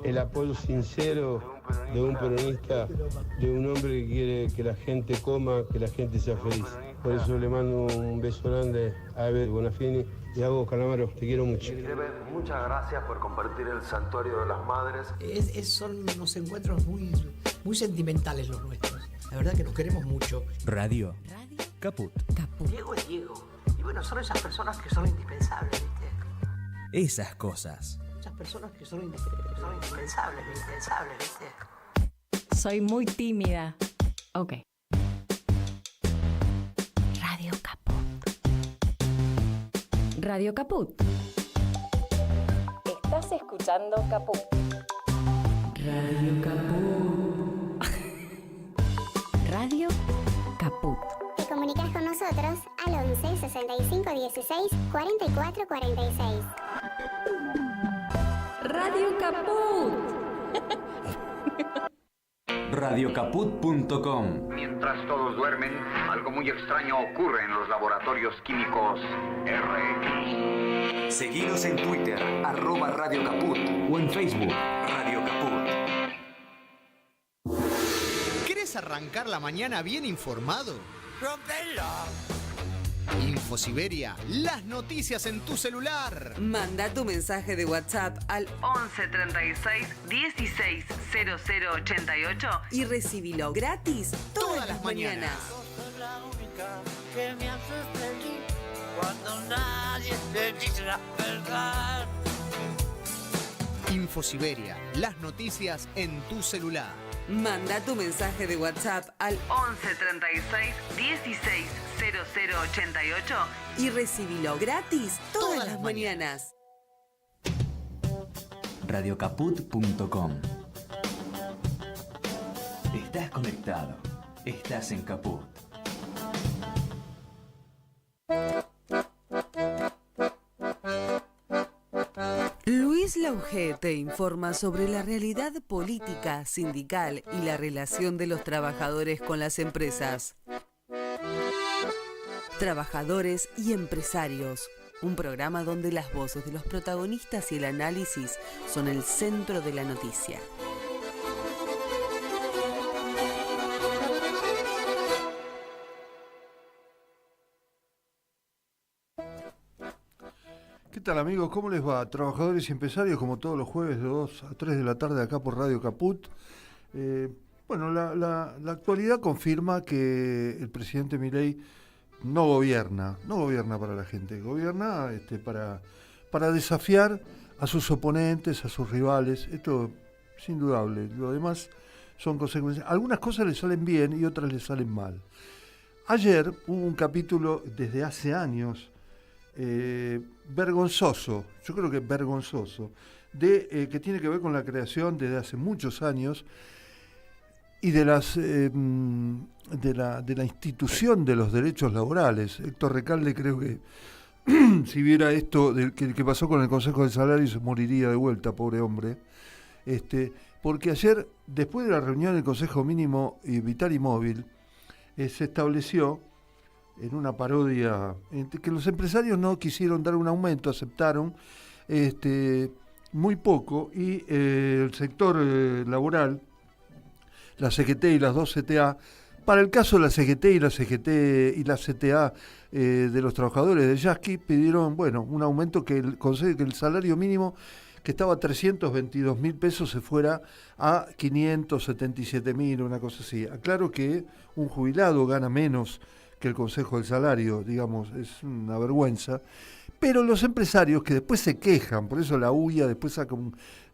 el apoyo sincero de un peronista, de un hombre que quiere que la gente coma, que la gente sea feliz. Por eso le mando un beso grande a Eber Bonafini y a vos, Calamaro, te quiero mucho. Muchas gracias por compartir el Santuario de las Madres. Son unos encuentros muy sentimentales los nuestros. La verdad que nos queremos mucho. Radio Caput. Diego es Diego. Y bueno, son esas personas que son indispensables, ¿viste? Esas cosas. Esas personas que son indispensables, ¿viste? Soy muy tímida. Ok. Radio Caput. Radio Caput. Estás escuchando Caput. Radio Caput. Radio Caput. Te comunicas con nosotros al 11 65 16 44 46. Radio Caput. Radiocaput.com. Mientras todos duermen, algo muy extraño ocurre en los laboratorios químicos RX. Seguinos en Twitter, @Radio Caput, o en Facebook, Radio Caput. ¿Querés arrancar la mañana bien informado? ¡Rompelo! InfoSiberia, las noticias en tu celular. Manda tu mensaje de WhatsApp al 11 36 16 00 88 y recibilo gratis todas las mañanas. Sos la única que me haces feliz cuando nadie te dice la verdad. InfoSiberia, las noticias en tu celular. Manda tu mensaje de WhatsApp al 11 36 16 00 88 y recibilo gratis todas las mañanas. Radiocaput.com. Estás conectado. Estás en Caput. Luis Lauge te informa sobre la realidad política, sindical y la relación de los trabajadores con las empresas. Trabajadores y empresarios. Un programa donde las voces de los protagonistas y el análisis son el centro de la noticia. ¿Qué tal, amigos? ¿Cómo les va? Trabajadores y empresarios, como todos los jueves de 2 a 3 de la tarde acá por Radio Caput. Bueno, la actualidad confirma que el presidente Milei no gobierna para la gente, gobierna para desafiar a sus oponentes, a sus rivales. Esto es indudable. Lo demás son consecuencias. Algunas cosas le salen bien y otras le salen mal. Ayer hubo un capítulo desde hace años vergonzoso, yo creo que vergonzoso, que tiene que ver con la creación desde hace muchos años y de la institución de los derechos laborales. Héctor Recalde, creo que si viera esto que pasó con el Consejo del Salario, se moriría de vuelta, pobre hombre. Porque ayer, después de la reunión del Consejo Mínimo Vital y Móvil, se estableció en una parodia, que los empresarios no quisieron dar un aumento, aceptaron muy poco, y el sector laboral, la CGT y las dos CTA, para el caso de la CGT y la CTA de los trabajadores de Yasky, pidieron un aumento que el salario mínimo, que estaba a 322.000 pesos, se fuera a 577.000, una cosa así. Aclaro que un jubilado gana menos que el Consejo del Salario, digamos, es una vergüenza, pero los empresarios que después se quejan, por eso la UIA después saca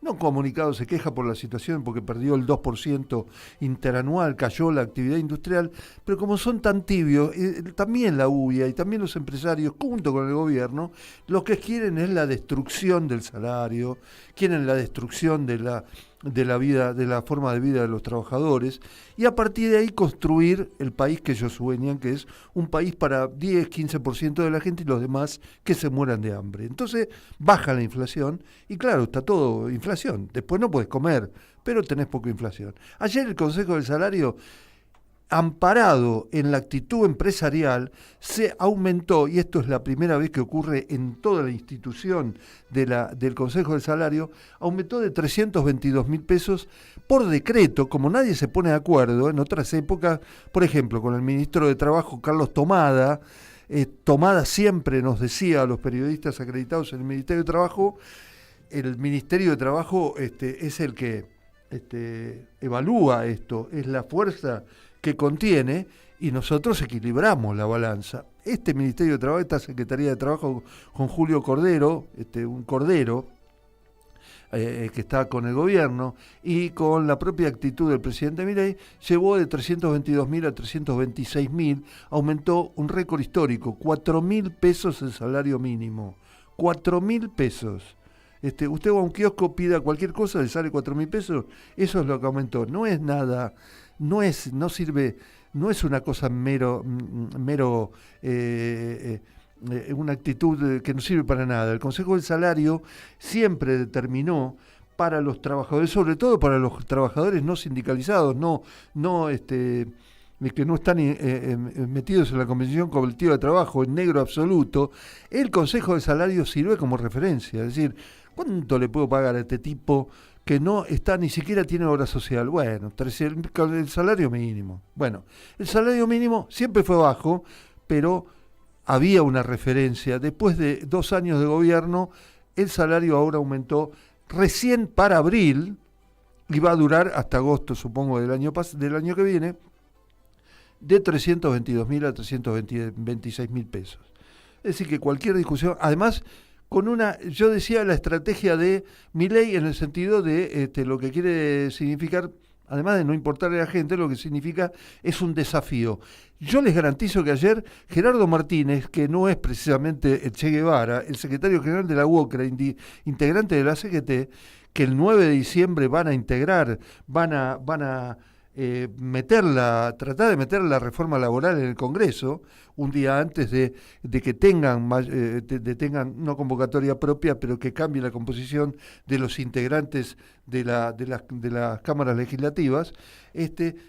no comunicado, se queja por la situación porque perdió el 2% interanual, cayó la actividad industrial, pero como son tan tibios, también la UIA y también los empresarios, junto con el gobierno, lo que quieren es la destrucción del salario, quieren la destrucción de la vida, de la forma de vida de los trabajadores, y a partir de ahí construir el país que ellos sueñan, que es un país para 10-15% de la gente y los demás que se mueran de hambre. Entonces baja la inflación y claro, está todo inflación. Después no podés comer, pero tenés poca inflación. Ayer el Consejo del Salario amparado en la actitud empresarial, se aumentó, y esto es la primera vez que ocurre en toda la institución del Consejo del Salario, aumentó de 322.000 pesos por decreto, como nadie se pone de acuerdo. En otras épocas, por ejemplo, con el ministro de Trabajo, Carlos Tomada, Tomada siempre nos decía a los periodistas acreditados en el Ministerio de Trabajo, el Ministerio de Trabajo es el que evalúa esto, es la fuerza que contiene, y nosotros equilibramos la balanza. Este Ministerio de Trabajo, esta Secretaría de Trabajo con Julio Cordero, un Cordero, que está con el gobierno, y con la propia actitud del presidente Milei, llevó de 322.000 a 326.000, aumentó un récord histórico, 4.000 pesos el salario mínimo, 4.000 pesos. Usted va a un kiosco, pida cualquier cosa, le sale 4.000 pesos, eso es lo que aumentó. No es nada, no sirve, no es una cosa mero una actitud que no sirve para nada. El Consejo del Salario siempre determinó para los trabajadores, sobre todo para los trabajadores no sindicalizados, que no están metidos en la Convención Colectiva de Trabajo, en negro absoluto, el Consejo del Salario sirve como referencia. Es decir, ¿cuánto le puedo pagar a este tipo que no está, ni siquiera tiene obra social? Bueno, el salario mínimo. Bueno, el salario mínimo siempre fue bajo, pero había una referencia. Después de 2 años de gobierno, el salario ahora aumentó recién para abril, y va a durar hasta agosto, supongo, del año que viene, de 322.000 a 326.000 pesos. Es decir, que cualquier discusión, además, yo decía la estrategia de Milei en el sentido de lo que quiere significar, además de no importarle a la gente, lo que significa es un desafío. Yo les garantizo que ayer Gerardo Martínez, que no es precisamente el Che Guevara, el secretario general de la UOCRA, integrante de la CGT, que el 9 de diciembre van a integrar, van a tratar de meter la reforma laboral en el Congreso, un día antes de que tengan no convocatoria propia, pero que cambie la composición de los integrantes de las cámaras legislativas,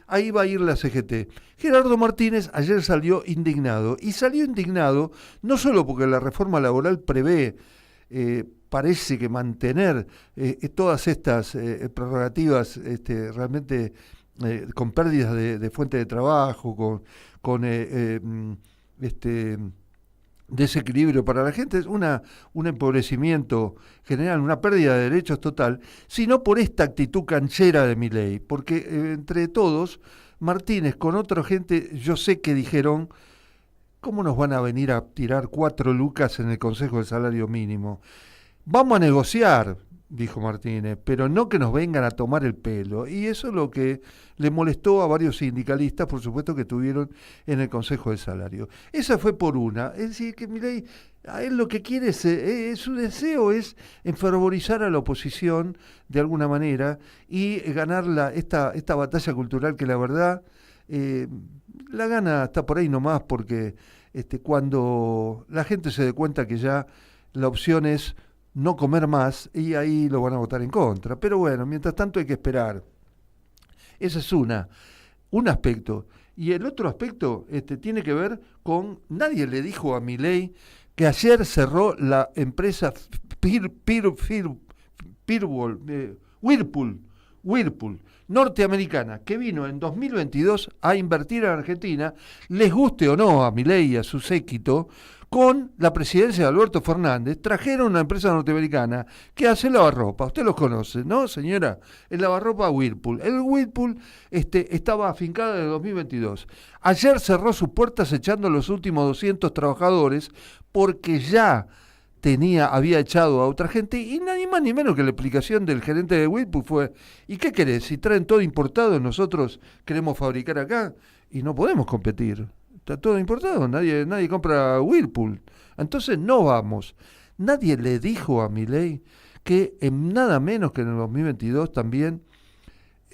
ahí va a ir la CGT. Gerardo Martínez ayer salió indignado, y salió indignado no solo porque la reforma laboral prevé, parece que mantener todas estas prerrogativas realmente con pérdidas de fuente de trabajo, con desequilibrio para la gente, es un empobrecimiento general, una pérdida de derechos total, sino por esta actitud canchera de Milei, porque entre todos, Martínez con otra gente, yo sé que dijeron, ¿cómo nos van a venir a tirar 4 lucas en el Consejo del Salario Mínimo? Vamos a negociar, dijo Martínez, pero no que nos vengan a tomar el pelo. Y eso es lo que le molestó a varios sindicalistas, por supuesto, que tuvieron en el Consejo del Salario. Esa fue por una. Es decir, que Milei, a él lo que quiere su deseo es enfervorizar a la oposición de alguna manera y ganar esta batalla cultural que la verdad la gana hasta por ahí nomás, porque cuando la gente se dé cuenta que ya la opción es no comer más, y ahí lo van a votar en contra. Pero bueno, mientras tanto hay que esperar. Ese es un aspecto. Y el otro aspecto tiene que ver con, nadie le dijo a Milei que ayer cerró la empresa Whirlpool, norteamericana, que vino en 2022 a invertir en Argentina, les guste o no a Milei y a su séquito, con la presidencia de Alberto Fernández, trajeron una empresa norteamericana que hace lavarropa. Usted los conoce, ¿no, señora? El lavarropa Whirlpool. El Whirlpool estaba afincado en el 2022. Ayer cerró sus puertas echando los últimos 200 trabajadores porque ya había echado a otra gente, y nadie más ni menos que la explicación del gerente de Whirlpool fue: ¿y qué querés? Si traen todo importado, nosotros queremos fabricar acá y no podemos competir. Está todo importado, nadie compra Whirlpool. Entonces no vamos. Nadie le dijo a Milei que en nada menos que en el 2022 también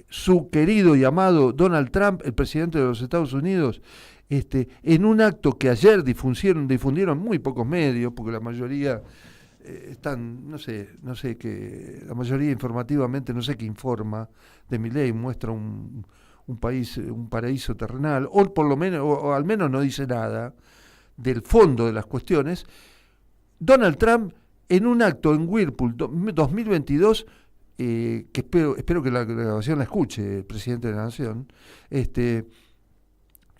su querido y amado Donald Trump, el presidente de los Estados Unidos, en un acto que ayer difundieron muy pocos medios, porque la mayoría están, no sé qué, la mayoría informativamente no sé qué informa de Milei, muestra un país, un paraíso terrenal, o por lo menos, o al menos no dice nada del fondo de las cuestiones. Donald Trump, en un acto en Whirlpool 2022, que espero que la grabación la escuche el presidente de la Nación,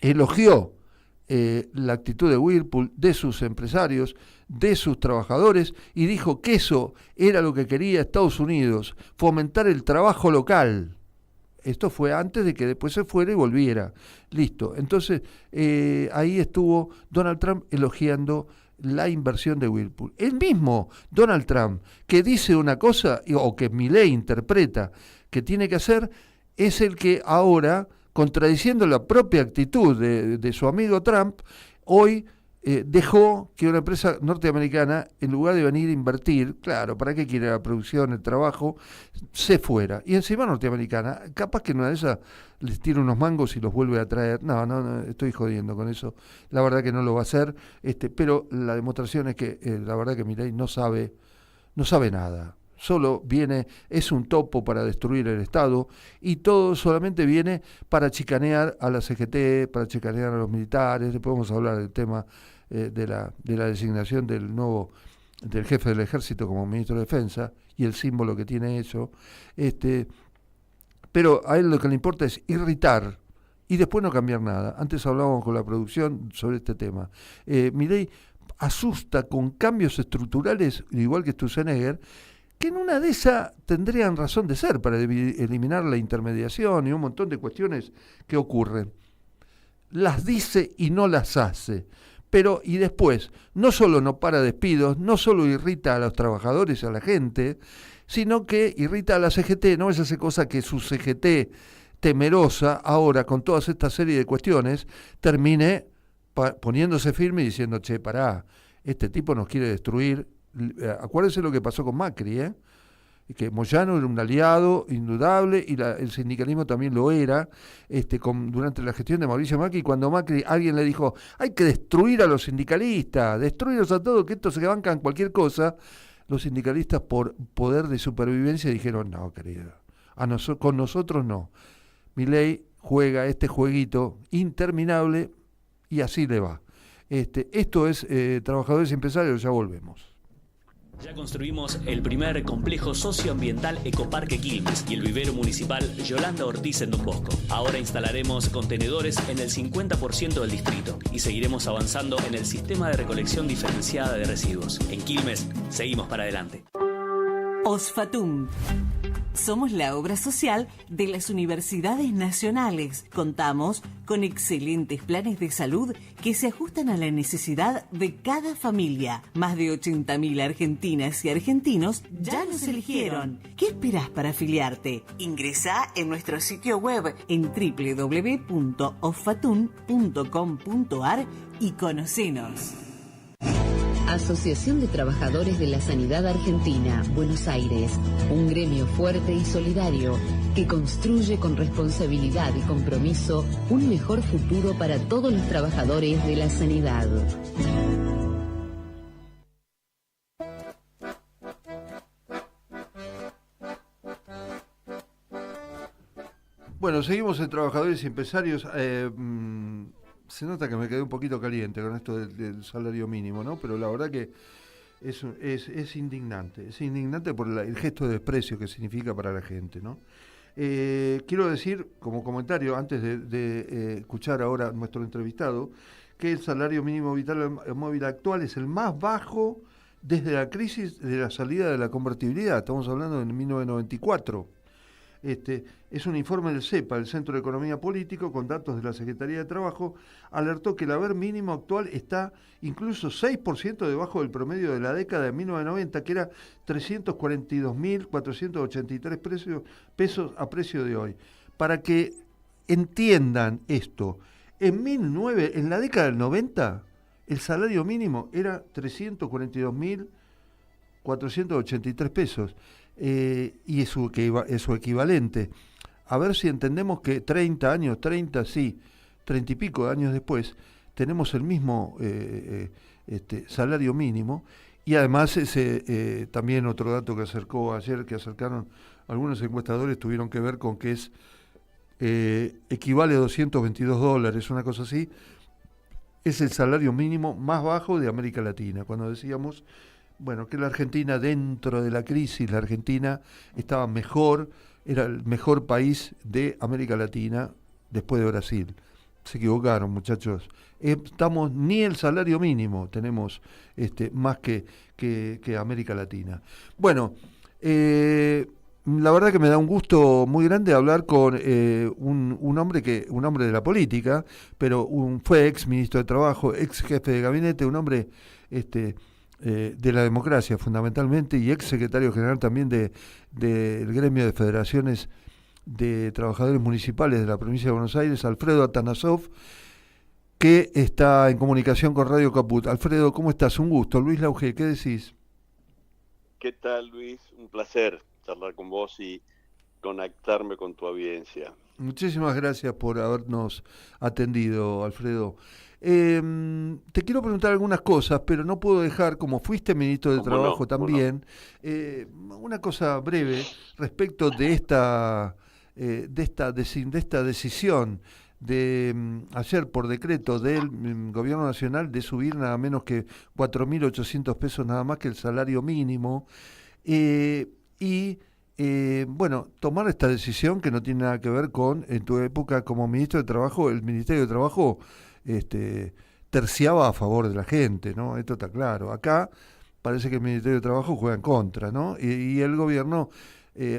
elogió la actitud de Whirlpool, de sus empresarios, de sus trabajadores, y dijo que eso era lo que quería Estados Unidos, fomentar el trabajo local. Esto fue antes de que después se fuera y volviera. Listo. Entonces, ahí estuvo Donald Trump elogiando la inversión de Whirlpool. El mismo Donald Trump, que dice una cosa, o que Milei interpreta que tiene que hacer, es el que ahora, contradiciendo la propia actitud de su amigo Trump, hoy dejó que una empresa norteamericana, en lugar de venir a invertir, claro, ¿para qué quiere la producción, el trabajo? Se fuera. Y encima norteamericana, capaz que una de esas les tira unos mangos y los vuelve a traer. No, estoy jodiendo con eso. La verdad que no lo va a hacer, pero la demostración es que la verdad que Milei no sabe nada. Solo viene, es un topo para destruir el Estado, y todo solamente viene para chicanear a la CGT, para chicanear a los militares. Después vamos a hablar del tema de la designación del jefe del ejército como ministro de Defensa y el símbolo que tiene eso. Pero a él lo que le importa es irritar y después no cambiar nada. Antes hablábamos con la producción sobre este tema. Milei asusta con cambios estructurales, igual que Sturzenegger, que en una de esas tendrían razón de ser para eliminar la intermediación y un montón de cuestiones que ocurren. Las dice y no las hace. Y después, no solo no para despidos, no solo irrita a los trabajadores y a la gente, sino que irrita a la CGT. No es esa cosa que su CGT temerosa, ahora con toda esta serie de cuestiones, termine poniéndose firme y diciendo, che, pará, este tipo nos quiere destruir. Acuérdense lo que pasó con Macri, que Moyano era un aliado indudable y el sindicalismo también lo era, durante la gestión de Mauricio Macri, cuando Macri alguien le dijo, hay que destruir a los sindicalistas, destruirlos a todos, que estos se bancan cualquier cosa. Los sindicalistas, por poder de supervivencia, dijeron, no, querido, con nosotros no. Milei juega este jueguito interminable y así le va. Esto es Trabajadores y Empresarios, ya volvemos. Ya construimos el primer complejo socioambiental Ecoparque Quilmes y el vivero municipal Yolanda Ortiz en Don Bosco. Ahora instalaremos contenedores en el 50% del distrito y seguiremos avanzando en el sistema de recolección diferenciada de residuos. En Quilmes, seguimos para adelante. Osfatum. Somos la obra social de las universidades nacionales. Contamos con excelentes planes de salud que se ajustan a la necesidad de cada familia. Más de 80.000 argentinas y argentinos ya nos eligieron. ¿Qué esperás para afiliarte? Ingresá en nuestro sitio web en www.osfatum.com.ar y conocenos. Asociación de Trabajadores de la Sanidad Argentina, Buenos Aires, un gremio fuerte y solidario que construye con responsabilidad y compromiso un mejor futuro para todos los trabajadores de la sanidad. Bueno, seguimos en Trabajadores y Empresarios. Se nota que me quedé un poquito caliente con esto del salario mínimo, ¿no? Pero la verdad que es indignante. Es indignante por el gesto de desprecio que significa para la gente, ¿no? Quiero decir, como comentario, antes de escuchar ahora a nuestro entrevistado, que el salario mínimo vital móvil actual es el más bajo desde la crisis de la salida de la convertibilidad. Estamos hablando de 1994. Es un informe del CEPA, el Centro de Economía Político, con datos de la Secretaría de Trabajo, alertó que el haber mínimo actual está incluso 6% debajo del promedio de la década de 1990, que era 342.483 pesos a precio de hoy. Para que entiendan esto, en la década del 90, el salario mínimo era 342.483 pesos. Y es su equivalente. A ver si entendemos que 30 y pico de años después tenemos el mismo salario mínimo, y además también otro dato que acercaron algunos encuestadores tuvieron que ver con que es equivale a $222, una cosa así. Es el salario mínimo más bajo de América Latina. Cuando decíamos, bueno, que la Argentina, dentro de la crisis, la Argentina estaba mejor, era el mejor país de América Latina después de Brasil. Se equivocaron, muchachos. Estamos ni el salario mínimo tenemos más que América Latina. Bueno, la verdad que me da un gusto muy grande hablar con un hombre de la política, pero fue ex ministro de Trabajo, ex jefe de gabinete, un hombre de la democracia fundamentalmente, y ex secretario general también del gremio de federaciones de trabajadores municipales de la provincia de Buenos Aires, Alfredo Atanasov, que está en comunicación con Radio Caput. Alfredo, ¿cómo estás? Un gusto. Luis Lauge, ¿qué decís? ¿Qué tal, Luis? Un placer charlar con vos y conectarme con tu audiencia. Muchísimas gracias por habernos atendido, Alfredo. Te quiero preguntar algunas cosas, pero no puedo dejar, como fuiste ministro de Trabajo también, una cosa breve respecto de esta decisión de ayer por decreto del Gobierno Nacional de subir nada menos que 4.800 pesos nada más que el salario mínimo bueno, tomar esta decisión que no tiene nada que ver con, en tu época como ministro de Trabajo, el Ministerio de Trabajo terciaba a favor de la gente, ¿no? Esto está claro. Acá parece que el Ministerio de Trabajo juega en contra, ¿no? Y el gobierno,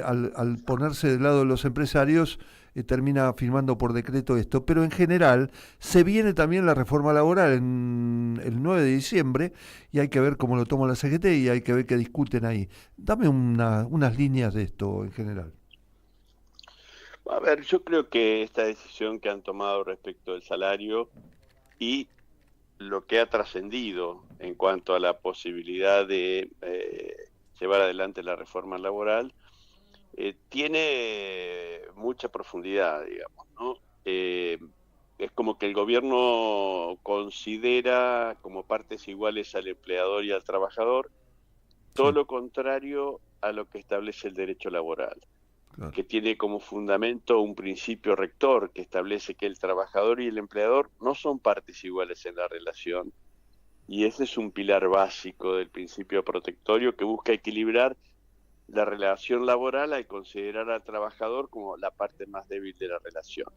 al ponerse del lado de los empresarios, termina firmando por decreto esto. Pero en general se viene también la reforma laboral en el 9 de diciembre y hay que ver cómo lo toma la CGT y hay que ver qué discuten ahí. Dame unas líneas de esto en general. A ver, yo creo que esta decisión que han tomado respecto del salario y lo que ha trascendido en cuanto a la posibilidad de llevar adelante la reforma laboral tiene mucha profundidad, digamos, ¿no? Es como que el gobierno considera como partes iguales al empleador y al trabajador, todo lo contrario a lo que establece el derecho laboral. Claro. Que tiene como fundamento un principio rector que establece que el trabajador y el empleador no son partes iguales en la relación, y ese es un pilar básico del principio protectorio que busca equilibrar la relación laboral al considerar al trabajador como la parte más débil de la relación.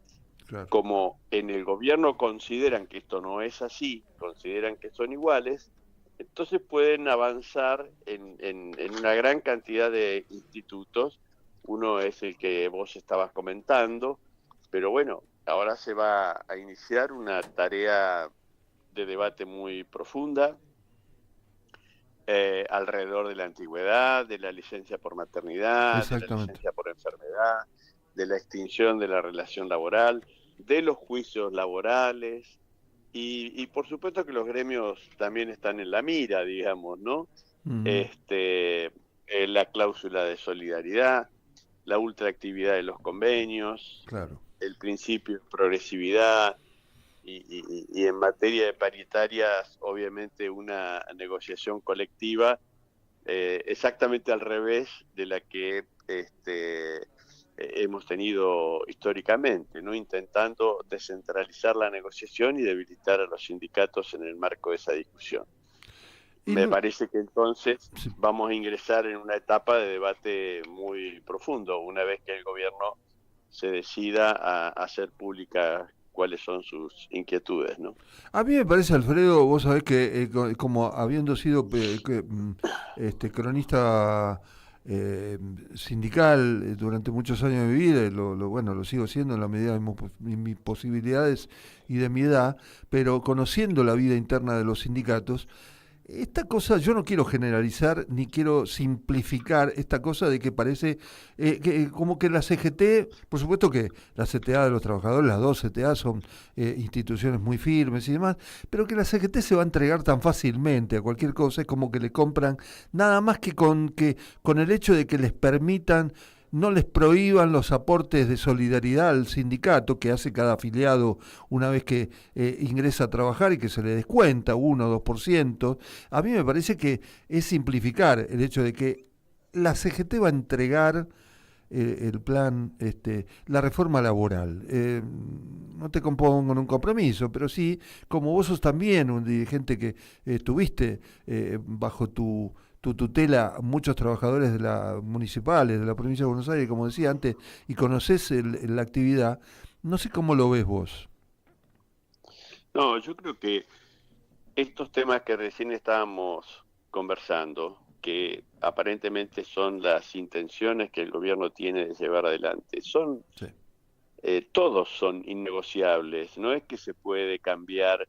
Claro. Como en el gobierno consideran que esto no es así, consideran que son iguales, entonces pueden avanzar en una gran cantidad de institutos. Uno es el que vos estabas comentando, pero bueno, ahora se va a iniciar una tarea de debate muy profunda alrededor de la antigüedad, de la licencia por maternidad, de la licencia por enfermedad, de la extinción de la relación laboral, de los juicios laborales y por supuesto que los gremios también están en la mira, digamos, ¿no? La cláusula de solidaridad, la ultraactividad de los convenios, claro, el principio de progresividad y en materia de paritarias, obviamente una negociación colectiva exactamente al revés de la que hemos tenido históricamente, ¿no? Intentando descentralizar la negociación y debilitar a los sindicatos en el marco de esa discusión. Me parece que entonces vamos a ingresar en una etapa de debate muy profundo, una vez que el gobierno se decida a hacer pública cuáles son sus inquietudes, ¿no? A mí me parece, Alfredo, vos sabés que como habiendo sido cronista sindical durante muchos años de mi vida, lo sigo siendo en la medida de mis posibilidades y de mi edad, pero conociendo la vida interna de los sindicatos, esta cosa, yo no quiero generalizar ni quiero simplificar esta cosa de que parece que como que la CGT, por supuesto que la CTA de los trabajadores, las dos CTA son instituciones muy firmes y demás, pero que la CGT se va a entregar tan fácilmente a cualquier cosa, es como que le compran, nada más que con el hecho de que les permitan, no les prohíban los aportes de solidaridad al sindicato que hace cada afiliado una vez que ingresa a trabajar y que se le descuenta 1 o 2%. A mí me parece que es simplificar el hecho de que la CGT va a entregar el plan, la reforma laboral. No te compongo en un compromiso, pero sí, como vos sos también un dirigente que tuviste bajo tu tutela muchos trabajadores municipales de la provincia de Buenos Aires, como decía antes, y conocés la actividad, no sé cómo lo ves vos. No, yo creo que estos temas que recién estábamos conversando, que aparentemente son las intenciones que el gobierno tiene de llevar adelante, todos son innegociables. No es que se puede cambiar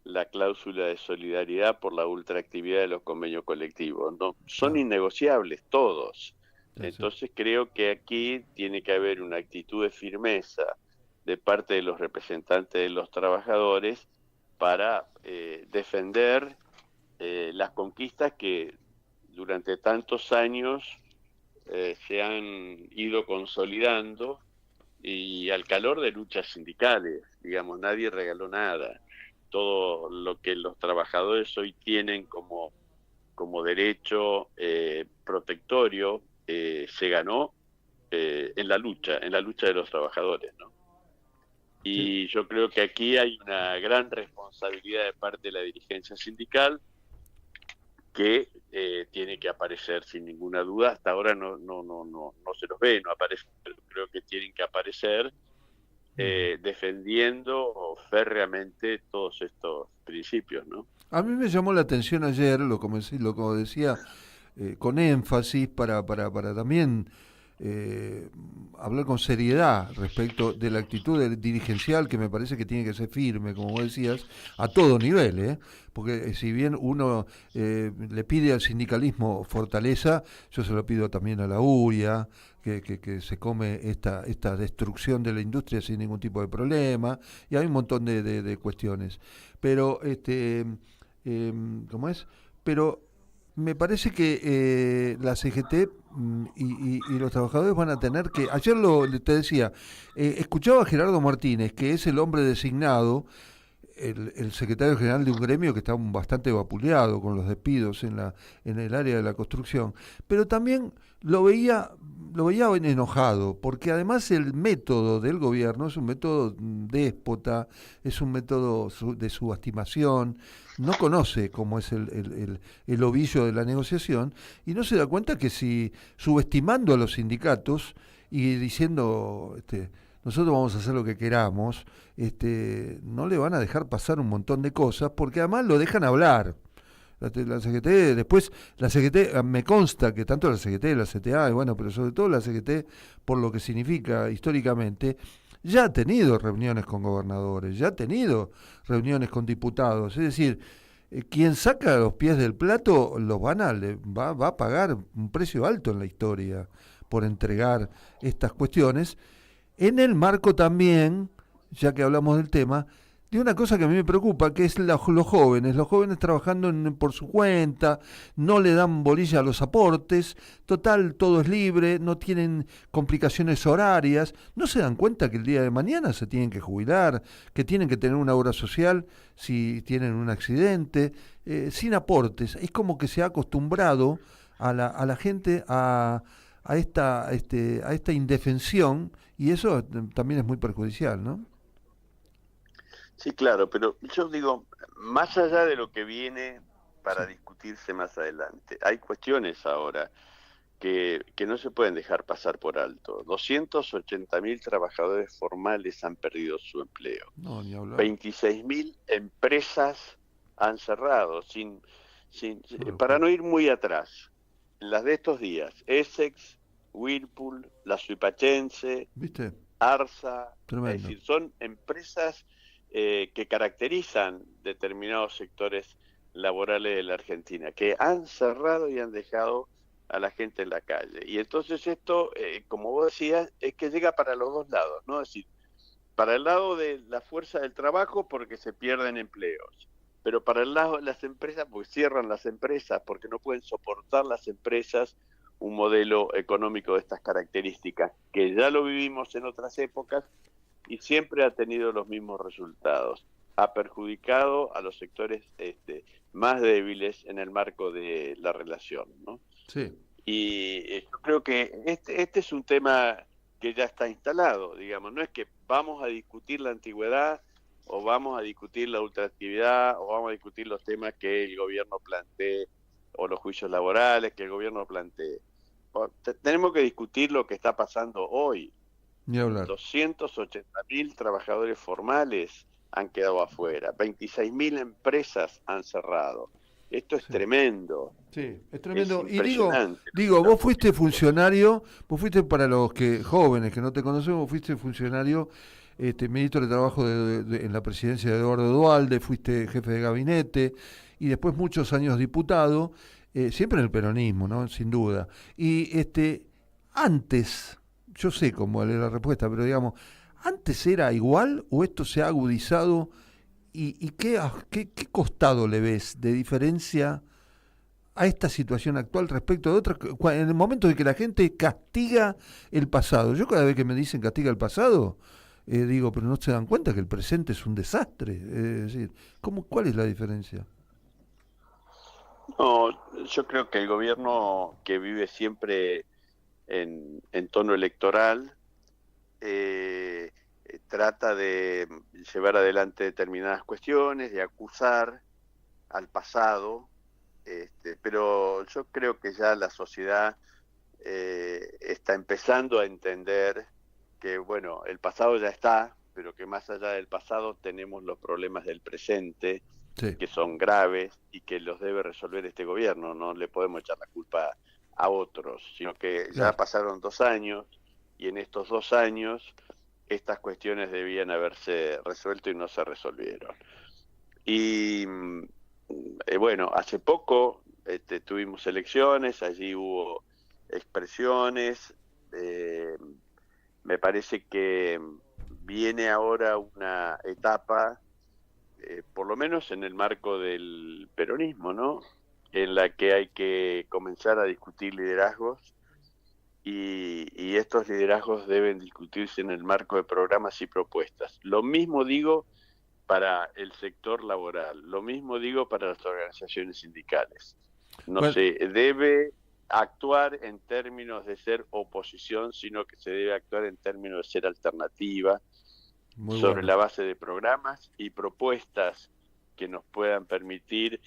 la cláusula de solidaridad por la ultraactividad de los convenios colectivos, no, son innegociables todos. Entonces creo que aquí tiene que haber una actitud de firmeza de parte de los representantes de los trabajadores para defender las conquistas que durante tantos años se han ido consolidando, y al calor de luchas sindicales, digamos, nadie regaló nada. Todo lo que los trabajadores hoy tienen como derecho protectorio se ganó en la lucha de los trabajadores, ¿no? Y yo creo que aquí hay una gran responsabilidad de parte de la dirigencia sindical que tiene que aparecer sin ninguna duda. Hasta ahora no se los ve, no aparecen, pero creo que tienen que aparecer defendiendo férreamente todos estos principios, ¿no? A mí me llamó la atención ayer, lo como decía, con énfasis para también hablar con seriedad respecto de la actitud dirigencial, que me parece que tiene que ser firme, como vos decías, a todo nivel, porque si bien uno le pide al sindicalismo fortaleza, yo se lo pido también a la UIA, que se come esta destrucción de la industria sin ningún tipo de problema, y hay un montón de cuestiones. Pero, ¿cómo es? Pero me parece que la CGT y los trabajadores van a tener que... Ayer te decía, escuchaba a Gerardo Martínez, que es el hombre designado, el secretario general de un gremio que está bastante vapuleado con los despidos en el área de la construcción, pero también lo veía enojado, porque además el método del gobierno es un método déspota, es un método de subestimación, no conoce cómo es el ovillo de la negociación, y no se da cuenta que si subestimando a los sindicatos y diciendo nosotros vamos a hacer lo que queramos, no le van a dejar pasar un montón de cosas, porque además lo dejan hablar. La CGT, después, la CGT, me consta que tanto la CGT, la CTA, pero sobre todo la CGT, por lo que significa históricamente, ya ha tenido reuniones con gobernadores, ya ha tenido reuniones con diputados, es decir, quien saca los pies del plato va a pagar un precio alto en la historia por entregar estas cuestiones, en el marco también, ya que hablamos del tema, de una cosa que a mí me preocupa, que es los jóvenes trabajando por su cuenta, no le dan bolilla a los aportes, total, todo es libre, no tienen complicaciones horarias, no se dan cuenta que el día de mañana se tienen que jubilar, que tienen que tener una obra social si tienen un accidente, sin aportes. Es como que se ha acostumbrado a la gente a esta indefensión, y eso también es muy perjudicial, ¿no? Sí, claro, pero yo digo, más allá de lo que viene para discutirse más adelante, hay cuestiones ahora que no se pueden dejar pasar por alto. 280.000 trabajadores formales han perdido su empleo. No, ni hablar. 26.000 empresas han cerrado, para no ir muy atrás. Las de estos días, Essex, Whirlpool, la Suipachense, ¿viste? Arsa, Tremendo. Es decir, son empresas que caracterizan determinados sectores laborales de la Argentina, que han cerrado y han dejado a la gente en la calle. Y entonces esto, como vos decías, es que llega para los dos lados, ¿no? Es decir, para el lado de la fuerza del trabajo porque se pierden empleos, pero para el lado de las empresas porque cierran las empresas, porque no pueden soportar las empresas un modelo económico de estas características, que ya lo vivimos en otras épocas y siempre ha tenido los mismos resultados. Ha perjudicado a los sectores más débiles en el marco de la relación, ¿no? Sí. Y yo creo que este es un tema que ya está instalado, digamos, no es que vamos a discutir la antigüedad o vamos a discutir la ultraactividad o vamos a discutir los temas que el gobierno plantee o los juicios laborales que el gobierno plantee. Tenemos que discutir lo que está pasando hoy. Ni hablar. 280.000 trabajadores formales han quedado afuera, 26.000 empresas han cerrado. Esto es tremendo. Sí, es tremendo. Es Y impresionante. vos fuiste funcionario, para los jóvenes que no te conocemos, vos fuiste funcionario, ministro de Trabajo en la presidencia de Eduardo Duhalde, fuiste jefe de gabinete y después muchos años diputado, siempre en el peronismo, ¿no? Sin duda. Y antes, yo sé cómo es la respuesta, pero digamos, ¿antes era igual o esto se ha agudizado? ¿Y qué costado le ves de diferencia a esta situación actual respecto de otras? En el momento de que la gente castiga el pasado. Yo cada vez que me dicen castiga el pasado, digo, pero no se dan cuenta que el presente es un desastre. Es decir, ¿cuál es la diferencia? No, yo creo que el gobierno que vive siempre en tono electoral trata de llevar adelante determinadas cuestiones, de acusar al pasado, pero yo creo que ya la sociedad está empezando a entender que, bueno, el pasado ya está, pero que más allá del pasado tenemos los problemas del presente, sí, que son graves y que los debe resolver este gobierno. No le podemos echar la culpa a otros, sino que ya pasaron 2 años y en estos 2 años estas cuestiones debían haberse resuelto y no se resolvieron. Y bueno, hace poco tuvimos elecciones, allí hubo expresiones, me parece que viene ahora una etapa, por lo menos en el marco del peronismo, ¿no?, en la que hay que comenzar a discutir liderazgos, y estos liderazgos deben discutirse en el marco de programas y propuestas. Lo mismo digo para el sector laboral, lo mismo digo para las organizaciones sindicales. No se debe actuar en términos de ser oposición, sino que se debe actuar en términos de ser alternativa, sobre la base de programas y propuestas que nos puedan permitir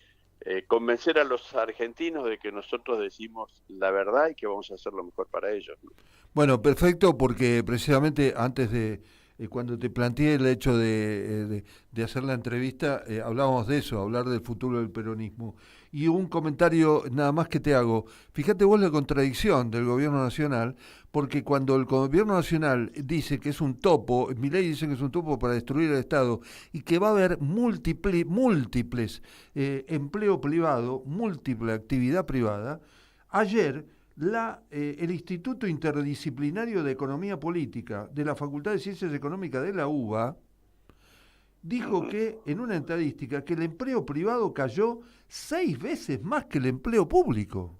convencer a los argentinos de que nosotros decimos la verdad y que vamos a hacer lo mejor para ellos, ¿no? Bueno, perfecto, porque precisamente antes de cuando te planteé el hecho de hacer la entrevista, hablábamos de eso, hablar del futuro del peronismo. Y un comentario nada más que te hago. Fíjate vos la contradicción del gobierno nacional, porque cuando el gobierno nacional dice que es un topo, Milei dice que es un topo para destruir el Estado y que va a haber múltiples empleo privado, múltiple actividad privada, ayer el Instituto Interdisciplinario de Economía Política de la Facultad de Ciencias Económicas de la UBA dijo que, en una estadística, que el empleo privado cayó 6 veces más que el empleo público.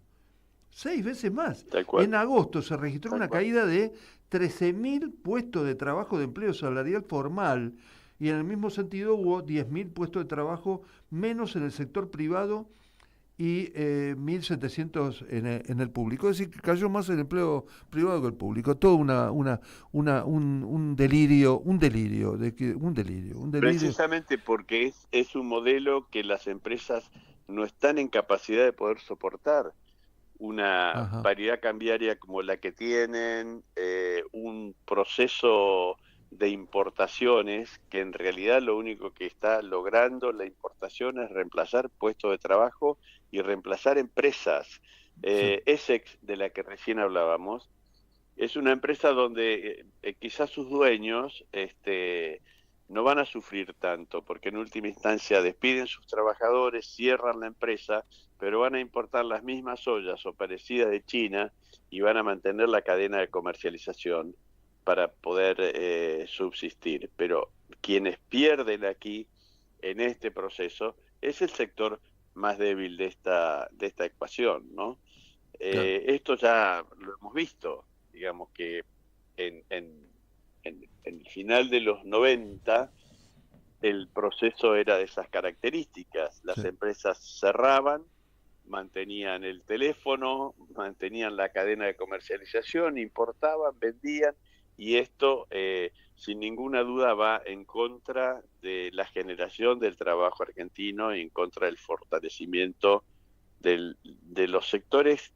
6 veces más. En agosto se registró una caída de 13.000 puestos de trabajo de empleo salarial formal y en el mismo sentido hubo 10.000 puestos de trabajo menos en el sector privado y 1.700 en el público. Es decir, que cayó más el empleo privado que el público. Todo un delirio. Precisamente porque es un modelo que las empresas no están en capacidad de poder soportar. Una paridad cambiaria como la que tienen, un proceso de importaciones que en realidad lo único que está logrando la importación es reemplazar puestos de trabajo y reemplazar empresas. Essex, de la que recién hablábamos, es una empresa donde quizás sus dueños no van a sufrir tanto, porque en última instancia despiden sus trabajadores, cierran la empresa, pero van a importar las mismas ollas o parecidas de China y van a mantener la cadena de comercialización para poder subsistir. Pero quienes pierden aquí en este proceso es el sector más débil de esta ecuación, ¿no? Esto ya lo hemos visto, digamos que en el final de los 90 el proceso era de esas características. Las empresas cerraban, mantenían el teléfono, mantenían la cadena de comercialización, importaban, vendían, y esto sin ninguna duda va en contra de la generación del trabajo argentino y en contra del fortalecimiento de los sectores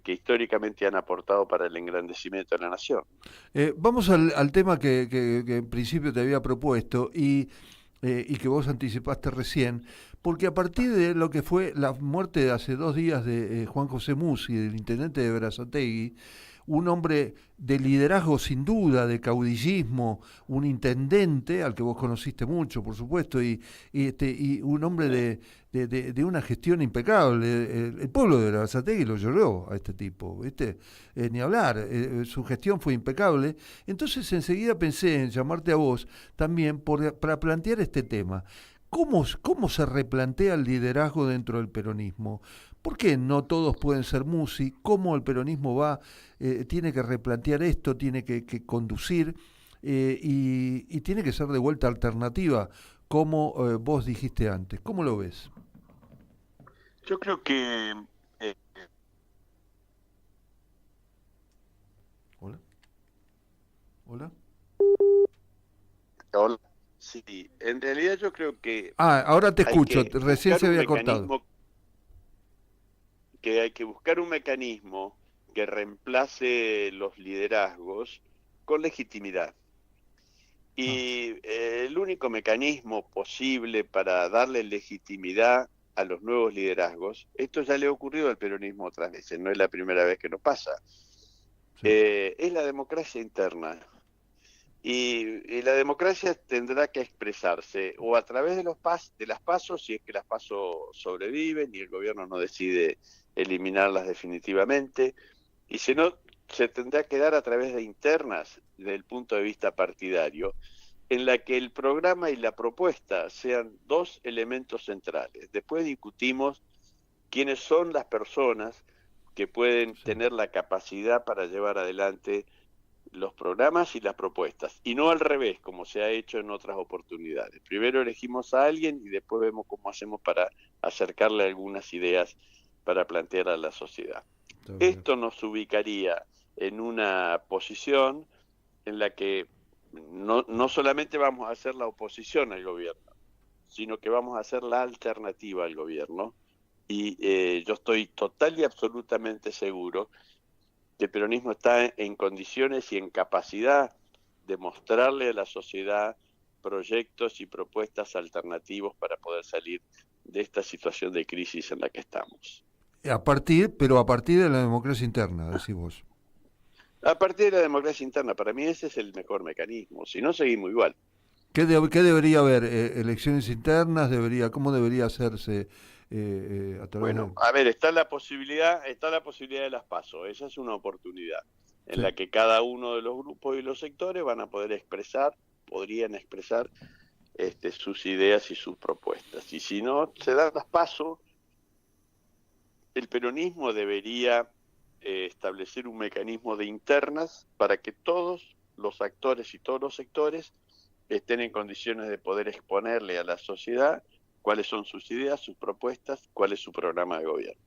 que históricamente han aportado para el engrandecimiento de la nación. Vamos al tema que en principio te había propuesto y que vos anticipaste recién, porque a partir de lo que fue la muerte de hace 2 días de Juan José Musi, del intendente de Berazategui, un hombre de liderazgo sin duda, de caudillismo, un intendente al que vos conociste mucho, por supuesto, y un hombre de una gestión impecable. El pueblo de Berazategui lo lloró a este tipo, ¿viste? Ni hablar, su gestión fue impecable. Entonces enseguida pensé en llamarte a vos también para plantear este tema. ¿Cómo se replantea el liderazgo dentro del peronismo? ¿Por qué no todos pueden ser Musi? ¿Cómo el peronismo tiene que replantear esto, tiene que conducir y tiene que ser de vuelta alternativa, como vos dijiste antes? ¿Cómo lo ves? Yo creo que... ¿Hola? ¿Hola? Hola. Sí, en realidad yo creo que... ahora te escucho, recién se había cortado. Que hay que buscar un mecanismo que reemplace los liderazgos con legitimidad. Y el único mecanismo posible para darle legitimidad a los nuevos liderazgos, esto ya le ha ocurrido al peronismo otras veces, no es la primera vez que nos pasa, es la democracia interna. Y la democracia tendrá que expresarse o a través de las PASO, si es que las PASO sobreviven y el gobierno no decide eliminarlas definitivamente, y si no, se tendrá que dar a través de internas desde el punto de vista partidario, en la que el programa y la propuesta sean 2 elementos centrales. Después discutimos quiénes son las personas que pueden tener la capacidad para llevar adelante los programas y las propuestas, y no al revés, como se ha hecho en otras oportunidades. Primero elegimos a alguien y después vemos cómo hacemos para acercarle algunas ideas para plantear a la sociedad. Esto nos ubicaría en una posición en la que no solamente vamos a hacer la oposición al gobierno, sino que vamos a hacer la alternativa al gobierno, y yo estoy total y absolutamente seguro que el peronismo está en condiciones y en capacidad de mostrarle a la sociedad proyectos y propuestas alternativos para poder salir de esta situación de crisis en la que estamos. A partir de la democracia interna, decís vos. A partir de la democracia interna, para mí ese es el mejor mecanismo, si no seguimos igual. ¿Qué debería haber? ¿Elecciones internas? ¿Cómo debería hacerse? A ver, está la posibilidad de las PASO, esa es una oportunidad en la que cada uno de los grupos y los sectores van a poder podrían expresar sus ideas y sus propuestas. Y si no se dan las PASO, el peronismo debería establecer un mecanismo de internas para que todos los actores y todos los sectores estén en condiciones de poder exponerle a la sociedad cuáles son sus ideas, sus propuestas, cuál es su programa de gobierno.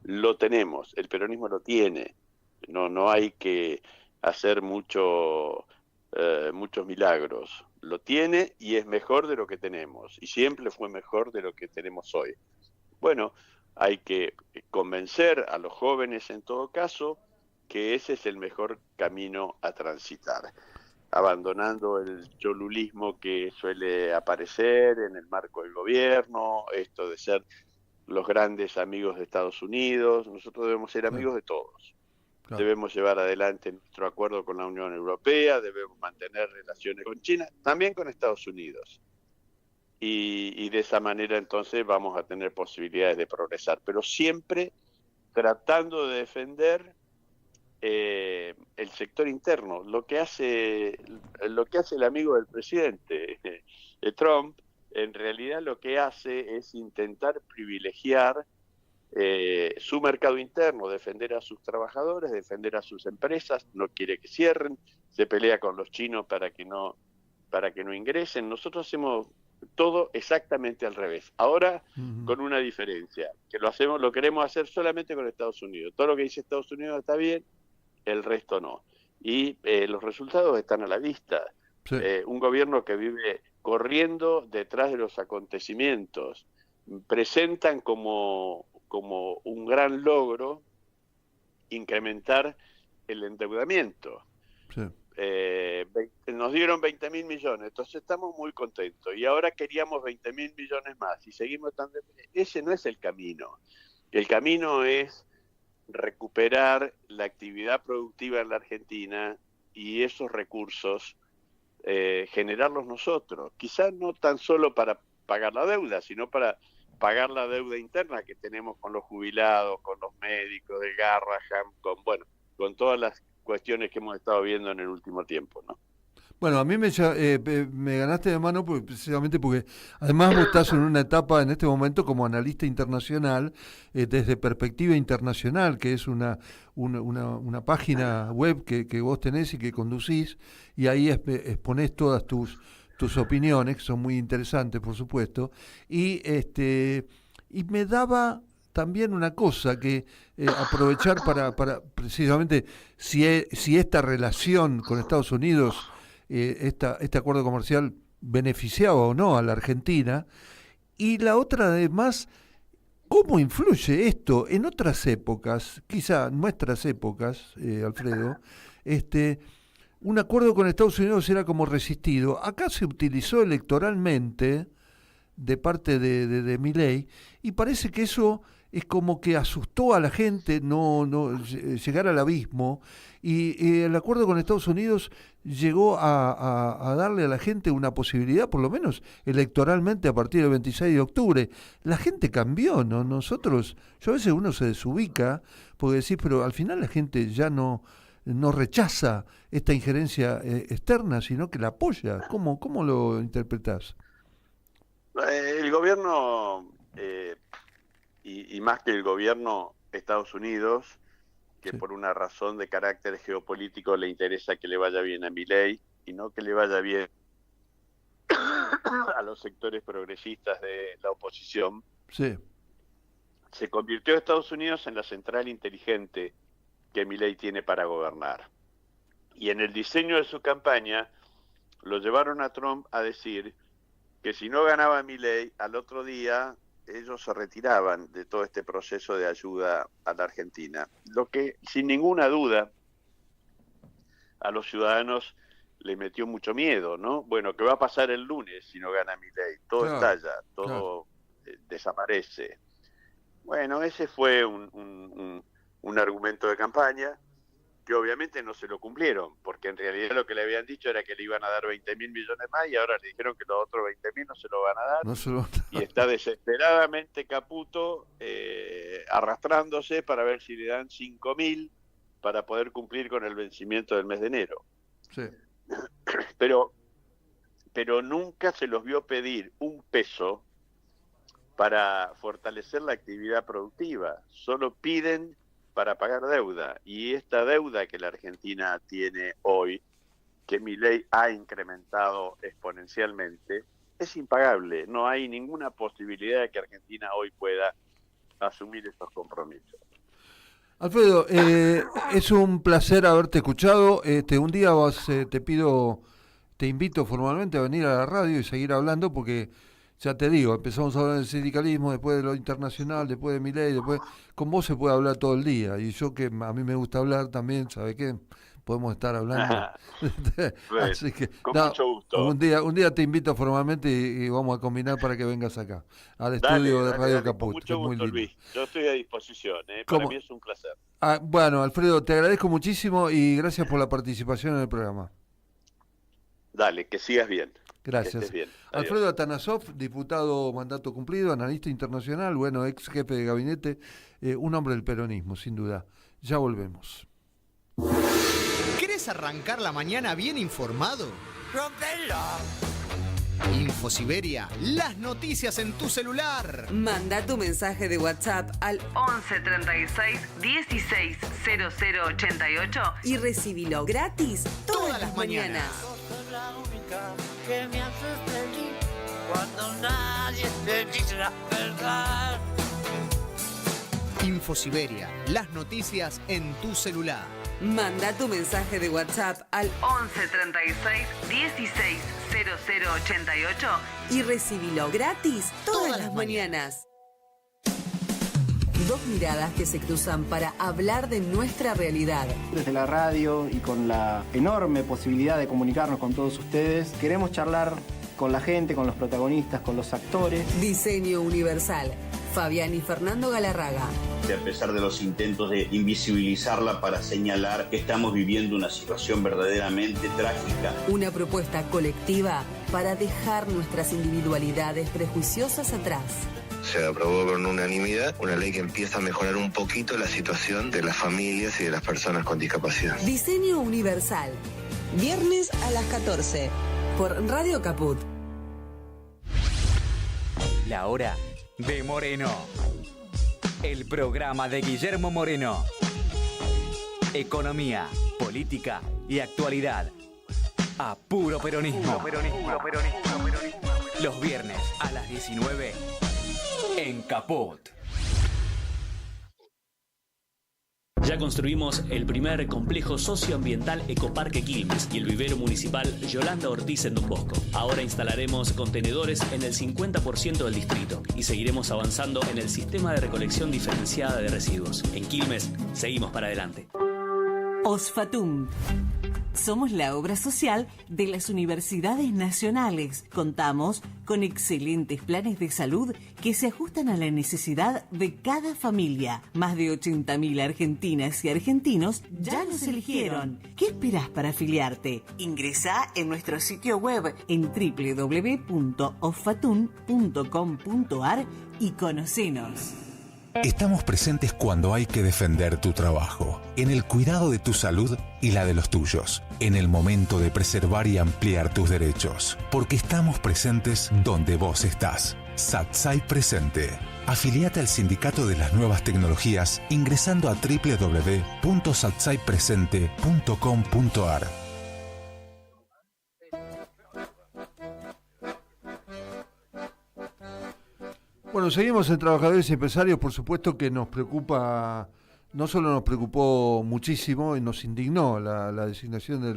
Lo tenemos, el peronismo lo tiene, no hay que hacer muchos milagros, lo tiene y es mejor de lo que tenemos, y siempre fue mejor de lo que tenemos hoy. Bueno, hay que convencer a los jóvenes en todo caso que ese es el mejor camino a transitar, abandonando el cholulismo que suele aparecer en el marco del gobierno, esto de ser los grandes amigos de Estados Unidos. Nosotros debemos ser amigos de todos. Claro. Debemos llevar adelante nuestro acuerdo con la Unión Europea, debemos mantener relaciones con China, también con Estados Unidos. Y de esa manera entonces vamos a tener posibilidades de progresar, pero siempre tratando de defender el sector interno, lo que hace el amigo del presidente Trump, en realidad lo que hace es intentar privilegiar su mercado interno, defender a sus trabajadores, defender a sus empresas, no quiere que cierren, se pelea con los chinos para que no ingresen. Nosotros hemos todo exactamente al revés. Ahora con una diferencia, que lo queremos hacer solamente con Estados Unidos. Todo lo que dice Estados Unidos está bien, el resto no. Y los resultados están a la vista. Sí. Un gobierno que vive corriendo detrás de los acontecimientos, presentan como un gran logro incrementar el endeudamiento. Sí. Nos dieron 20.000 millones, entonces estamos muy contentos. Y ahora queríamos 20.000 millones más y seguimos tan... Ese no es el camino. El camino es recuperar la actividad productiva en la Argentina y esos recursos generarlos nosotros. Quizás no tan solo para pagar la deuda, sino para pagar la deuda interna que tenemos con los jubilados, con los médicos de Garrahan, con todas las cuestiones que hemos estado viendo en el último tiempo, ¿no? Bueno, a mí me ganaste de mano precisamente porque además vos estás en una etapa en este momento como analista internacional, desde Perspectiva Internacional, que es una página web que vos tenés y que conducís, y ahí exponés todas tus opiniones, que son muy interesantes, por supuesto, y me daba también una cosa que aprovechar para precisamente si esta relación con Estados Unidos, este acuerdo comercial beneficiaba o no a la Argentina, y la otra además, ¿cómo influye esto en otras épocas, quizá nuestras épocas, Alfredo? Un acuerdo con Estados Unidos era como resistido. Acá se utilizó electoralmente de parte de Milei, y parece que eso es como que asustó a la gente no llegar al abismo, y el acuerdo con Estados Unidos llegó a darle a la gente una posibilidad, por lo menos electoralmente, a partir del 26 de octubre. La gente cambió, ¿no? Yo a veces uno se desubica porque decís, pero al final la gente ya no rechaza esta injerencia externa, sino que la apoya. ¿Cómo lo interpretás? El gobierno, y más que el gobierno, Estados Unidos, que por una razón de carácter geopolítico le interesa que le vaya bien a Milei y no que le vaya bien a los sectores progresistas de la oposición, sí, se convirtió Estados Unidos en la central inteligente que Milei tiene para gobernar. Y en el diseño de su campaña lo llevaron a Trump a decir que si no ganaba Milei, al otro día ellos se retiraban de todo este proceso de ayuda a la Argentina. Lo que, sin ninguna duda, a los ciudadanos les metió mucho miedo, ¿no? Bueno, ¿qué va a pasar el lunes si no gana Milei? Todo estalla, todo desaparece. Bueno, ese fue un argumento de campaña que obviamente no se lo cumplieron, porque en realidad lo que le habían dicho era que le iban a dar 20.000 millones más y ahora le dijeron que los otros 20.000 no se lo van a dar. Y está desesperadamente Caputo arrastrándose para ver si le dan 5.000 para poder cumplir con el vencimiento del mes de enero. Sí. Pero nunca se los vio pedir un peso para fortalecer la actividad productiva. Solo piden para pagar deuda, y esta deuda que la Argentina tiene hoy, que Milei ha incrementado exponencialmente, es impagable. No hay ninguna posibilidad de que Argentina hoy pueda asumir estos compromisos. Alfredo, es un placer haberte escuchado. Un día te invito formalmente a venir a la radio y seguir hablando, porque ya te digo, empezamos a hablar del sindicalismo, después de lo internacional, después de Milei, después con vos se puede hablar todo el día, y yo que a mí me gusta hablar también, ¿sabe qué? Podemos estar hablando. Así que, con mucho gusto. Un día te invito formalmente y vamos a combinar para que vengas acá, al estudio de Radio Caput. Con mucho gusto, Luis. Yo estoy a disposición, para mí es un placer. Bueno, Alfredo, te agradezco muchísimo y gracias por la participación en el programa. Dale, que sigas bien. Gracias. Bien. Alfredo Atanasov, diputado mandato cumplido, analista internacional, ex jefe de gabinete, un hombre del peronismo, sin duda. Ya volvemos. ¿Querés arrancar la mañana bien informado? ¡Rompelo! Infosiberia, las noticias en tu celular. Manda tu mensaje de WhatsApp al 11 36 16 0088 y recibilo gratis todas las mañanas. Sos la única que me haces feliz cuando nadie te dice la verdad. InfoSiberia, las noticias en tu celular. Manda tu mensaje de WhatsApp al 11 36 16 0088 y recibilo gratis todas las mañanas. Dos miradas que se cruzan para hablar de nuestra realidad. Desde la radio y con la enorme posibilidad de comunicarnos con todos ustedes, queremos charlar con la gente, con los protagonistas, con los actores. Diseño Universal. Fabián y Fernando Galarraga. A pesar de los intentos de invisibilizarla para señalar que estamos viviendo una situación verdaderamente trágica. Una propuesta colectiva para dejar nuestras individualidades prejuiciosas atrás. Se aprobó con unanimidad una ley que empieza a mejorar un poquito la situación de las familias y de las personas con discapacidad. Diseño Universal. Viernes a las 14 por Radio Caput. La hora de Moreno. El programa de Guillermo Moreno. Economía, política y actualidad. A puro peronismo. Los viernes a las 19 en Caput. Ya construimos el primer complejo socioambiental Ecoparque Quilmes y el vivero municipal Yolanda Ortiz en Don Bosco. Ahora instalaremos contenedores en el 50% del distrito y seguiremos avanzando en el sistema de recolección diferenciada de residuos. En Quilmes, seguimos para adelante. OSFATUM. Somos la obra social de las universidades nacionales. Contamos con excelentes planes de salud que se ajustan a la necesidad de cada familia. Más de 80.000 argentinas y argentinos ya nos eligieron. ¿Qué esperás para afiliarte? Ingresá en nuestro sitio web en www.osfatun.com.ar y conocenos. Estamos presentes cuando hay que defender tu trabajo, en el cuidado de tu salud y la de los tuyos, en el momento de preservar y ampliar tus derechos, porque estamos presentes donde vos estás. SATSAI Presente. Afiliate al Sindicato de las Nuevas Tecnologías ingresando a www.satsaipresente.com.ar. Bueno, seguimos en Trabajadores y Empresarios, por supuesto que nos preocupa, no solo nos preocupó muchísimo y nos indignó la designación de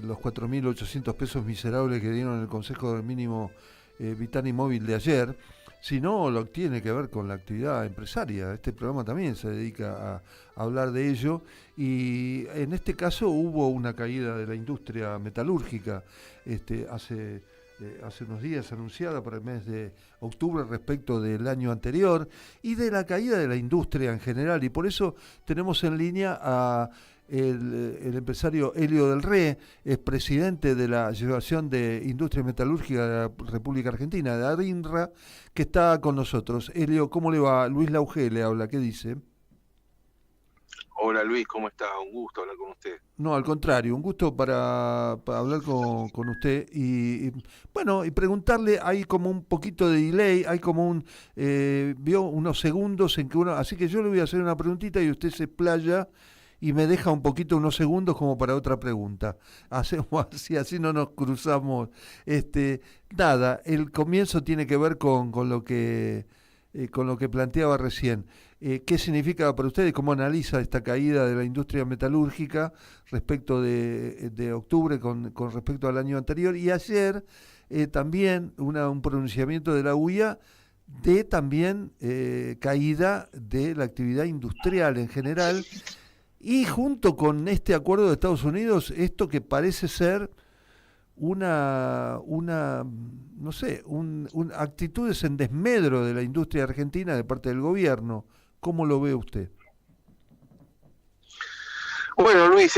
los 4.800 pesos miserables que dieron el Consejo del Mínimo Vital y Móvil de ayer, sino lo que tiene que ver con la actividad empresaria. Este programa también se dedica a hablar de ello y en este caso hubo una caída de la industria metalúrgica hace unos días anunciada para el mes de octubre respecto del año anterior y de la caída de la industria en general, y por eso tenemos en línea a el empresario Helio del Re, es presidente de la Asociación de Industria Metalúrgica de la República Argentina, de ARINRA, que está con nosotros. Helio, ¿cómo le va? Luis Lauge le habla, ¿qué dice? Hola Luis, ¿cómo está? Un gusto hablar con usted. No, al contrario, un gusto para hablar con usted y preguntarle, hay como un poquito de delay, hay como vio unos segundos en que así que yo le voy a hacer una preguntita y usted se explaya y me deja un poquito unos segundos como para otra pregunta. Hacemos así no nos cruzamos. Nada, el comienzo tiene que ver con lo que planteaba recién. ¿Qué significa para ustedes? ¿Cómo analiza esta caída de la industria metalúrgica respecto de octubre con respecto al año anterior? Y ayer también un pronunciamiento de la UIA de también caída de la actividad industrial en general, y junto con este acuerdo de Estados Unidos, esto que parece ser una actitudes en desmedro de la industria argentina de parte del gobierno. ¿Cómo lo ve usted? Bueno, Luis,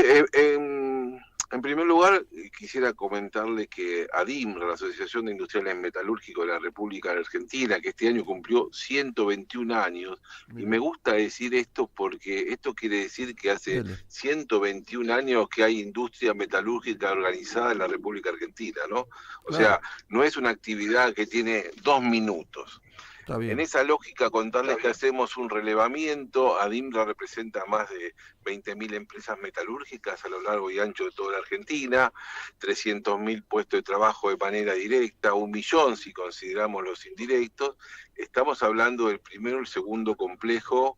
en primer lugar quisiera comentarle que ADIMRA, la Asociación de Industriales Metalúrgicos de la República Argentina, que este año cumplió 121 años, y me gusta decir esto porque esto quiere decir que hace 121 años que hay industria metalúrgica organizada en la República Argentina, ¿no? O sea, no es una actividad que tiene 2 minutos. Está bien. En esa lógica, contarles que hacemos un relevamiento. ADIMRA representa más de 20.000 empresas metalúrgicas a lo largo y ancho de toda la Argentina, 300.000 puestos de trabajo de manera directa, 1 millón si consideramos los indirectos. Estamos hablando del primero y el segundo complejo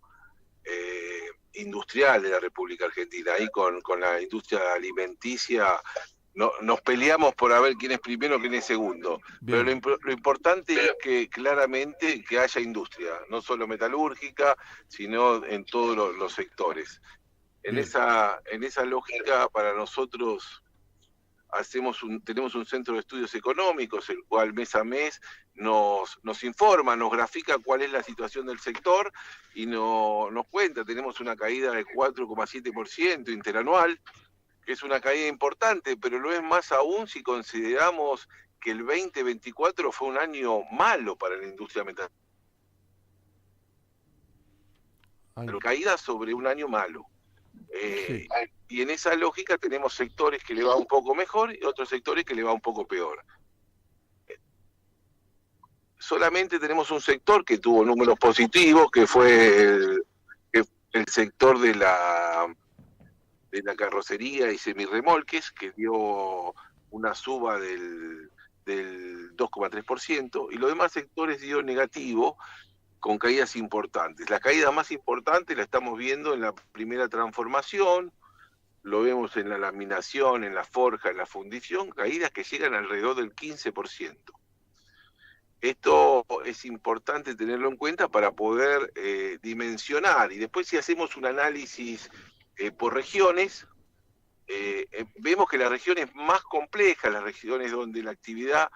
industrial de la República Argentina. Ahí con la industria alimenticia nos peleamos por a ver quién es primero, quién es segundo. Bien. Pero lo importante es que claramente que haya industria, no solo metalúrgica, sino en todos los sectores. En esa lógica, para nosotros tenemos un centro de estudios económicos, el cual mes a mes nos informa, nos grafica cuál es la situación del sector y nos cuenta. Tenemos una caída del 4,7% interanual, que es una caída importante, pero lo es más aún si consideramos que el 2024 fue un año malo para la industria metalúrgica. Pero caída sobre un año malo. Sí. Y en esa lógica tenemos sectores que le va un poco mejor y otros sectores que le va un poco peor. Solamente tenemos un sector que tuvo números positivos, que fue el sector de la carrocería y semirremolques, que dio una suba del 2,3%, y los demás sectores dio negativo, con caídas importantes. La caída más importante la estamos viendo en la primera transformación, lo vemos en la laminación, en la forja, en la fundición, caídas que llegan alrededor del 15%. Esto es importante tenerlo en cuenta para poder dimensionar, y después si hacemos un análisis por regiones, vemos que las regiones más complejas, las regiones donde la actividad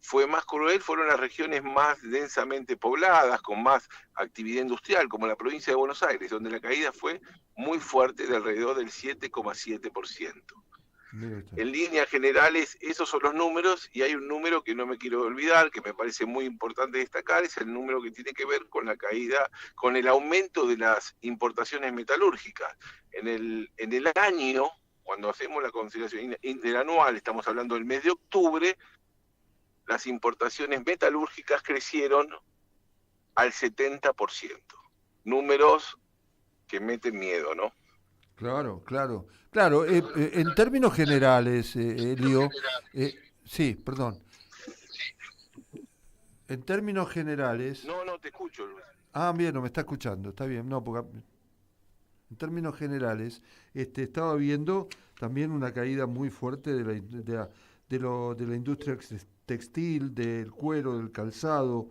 fue más cruel, fueron las regiones más densamente pobladas, con más actividad industrial, como la provincia de Buenos Aires, donde la caída fue muy fuerte, de alrededor del 7,7%. En líneas generales, esos son los números, y hay un número que no me quiero olvidar, que me parece muy importante destacar, es el número que tiene que ver con la caída, con el aumento de las importaciones metalúrgicas. En el año, cuando hacemos la consideración interanual, estamos hablando del mes de octubre, las importaciones metalúrgicas crecieron al 70%. Números que meten miedo, ¿no? Claro. En términos generales, Elio, sí, perdón. En términos generales... No, te escucho, Luis. Ah, bien, no me está escuchando, está bien. No, porque en términos generales, estaba viendo también una caída muy fuerte de la industria textil, del cuero, del calzado,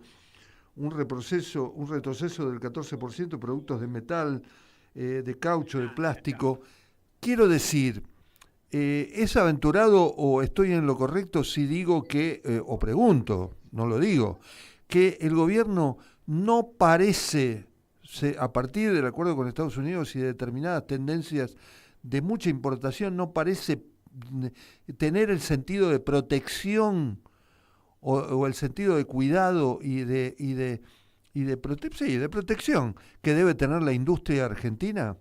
un retroceso del 14%, productos de metal, de caucho, de plástico. Quiero decir, ¿es aventurado o estoy en lo correcto si digo que, o pregunto, no lo digo, que el gobierno no parece, a partir del acuerdo con Estados Unidos y de determinadas tendencias de mucha importación, no parece tener el sentido de protección o el sentido de cuidado y de protección que debe tener la industria argentina?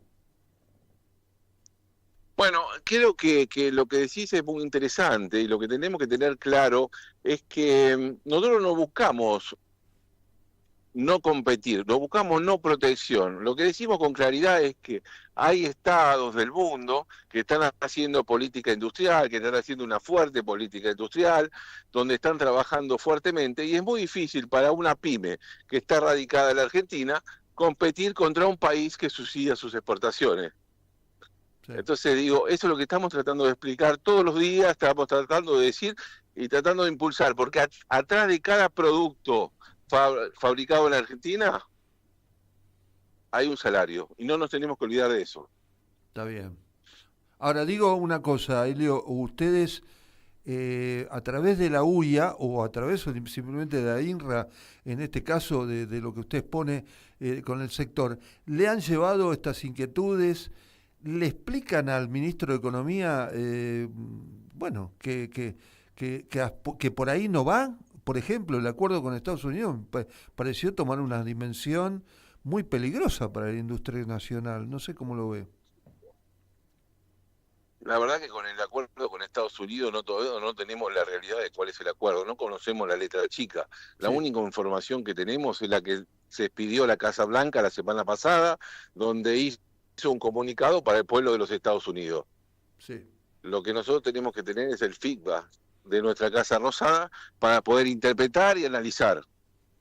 Bueno, creo que lo que decís es muy interesante, y lo que tenemos que tener claro es que nosotros no buscamos no competir, no buscamos no protección. Lo que decimos con claridad es que hay estados del mundo que están haciendo política industrial, que están haciendo una fuerte política industrial, donde están trabajando fuertemente, y es muy difícil para una pyme que está radicada en la Argentina competir contra un país que subsidia sus exportaciones. Sí. Entonces digo, eso es lo que estamos tratando de explicar todos los días, estamos tratando de decir y tratando de impulsar, porque atrás de cada producto fabricado en la Argentina hay un salario, y no nos tenemos que olvidar de eso. Está bien. Ahora digo una cosa, Elio, ustedes a través de la UIA o a través simplemente de la INRA, en este caso de lo que usted expone con el sector, ¿le han llevado estas inquietudes? ¿Le explican al ministro de Economía que por ahí no va? Por ejemplo, el acuerdo con Estados Unidos pareció tomar una dimensión muy peligrosa para la industria nacional. No sé cómo lo ve. La verdad que con el acuerdo con Estados Unidos todavía no tenemos la realidad de cuál es el acuerdo, no conocemos la letra chica. La única información que tenemos es la que se expidió la Casa Blanca la semana pasada, donde hizo un comunicado para el pueblo de los Estados Unidos. Sí. Lo que nosotros tenemos que tener es el feedback de nuestra Casa Rosada para poder interpretar y analizar.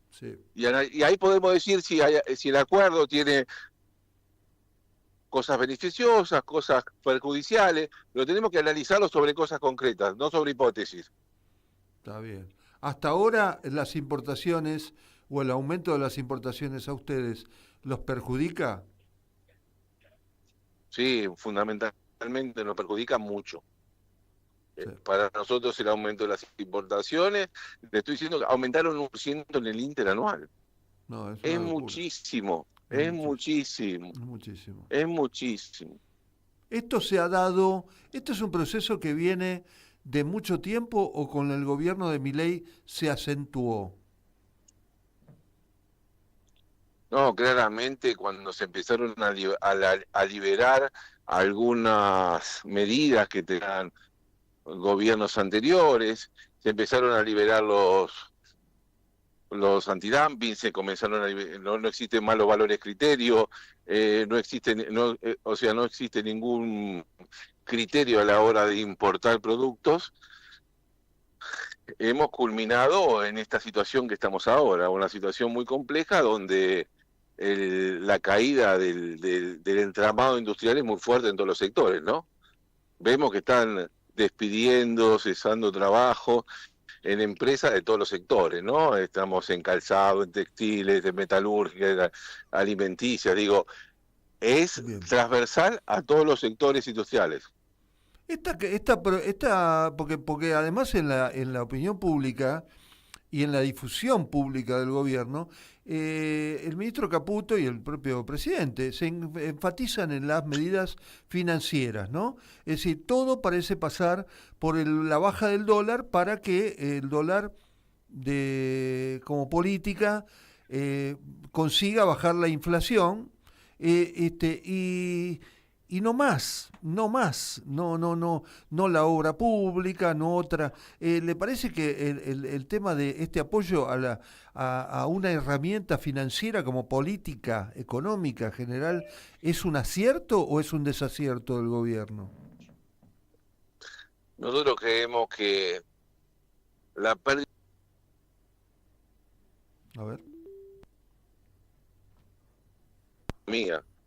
Sí. Y ahí podemos decir si el acuerdo tiene cosas beneficiosas, cosas perjudiciales, pero tenemos que analizarlo sobre cosas concretas, no sobre hipótesis. Está bien. Hasta ahora las importaciones o el aumento de las importaciones a ustedes, ¿los perjudica? Sí, fundamentalmente nos perjudica mucho. Para nosotros el aumento de las importaciones, le estoy diciendo que aumentaron 1% en el interanual. No, es muchísimo. Es muchísimo. Es muchísimo. ¿Esto se ha dado, esto es un proceso que viene de mucho tiempo o con el gobierno de Milei se acentuó? No, claramente cuando se empezaron a liberar algunas medidas que tenían gobiernos anteriores, se empezaron a liberar los antidumping, se comenzaron a no existen más los valores criterios, no existe ningún criterio a la hora de importar productos. Hemos culminado en esta situación que estamos ahora, una situación muy compleja donde la caída del entramado industrial es muy fuerte en todos los sectores, ¿no? Vemos que están despidiendo, cesando trabajo en empresas de todos los sectores, ¿no? Estamos en calzado, en textiles, en metalúrgica, alimenticias, digo, es transversal a todos los sectores industriales. Porque además en la opinión pública y en la difusión pública del gobierno, el ministro Caputo y el propio presidente se enfatizan en las medidas financieras, ¿no? Es decir, todo parece pasar por la baja del dólar para que el dólar como política consiga bajar la inflación y no más, no la obra pública, no otra. ¿Le parece que el tema de este apoyo a una herramienta financiera como política económica general es un acierto o es un desacierto del gobierno? Nosotros creemos que la pérdida... A ver.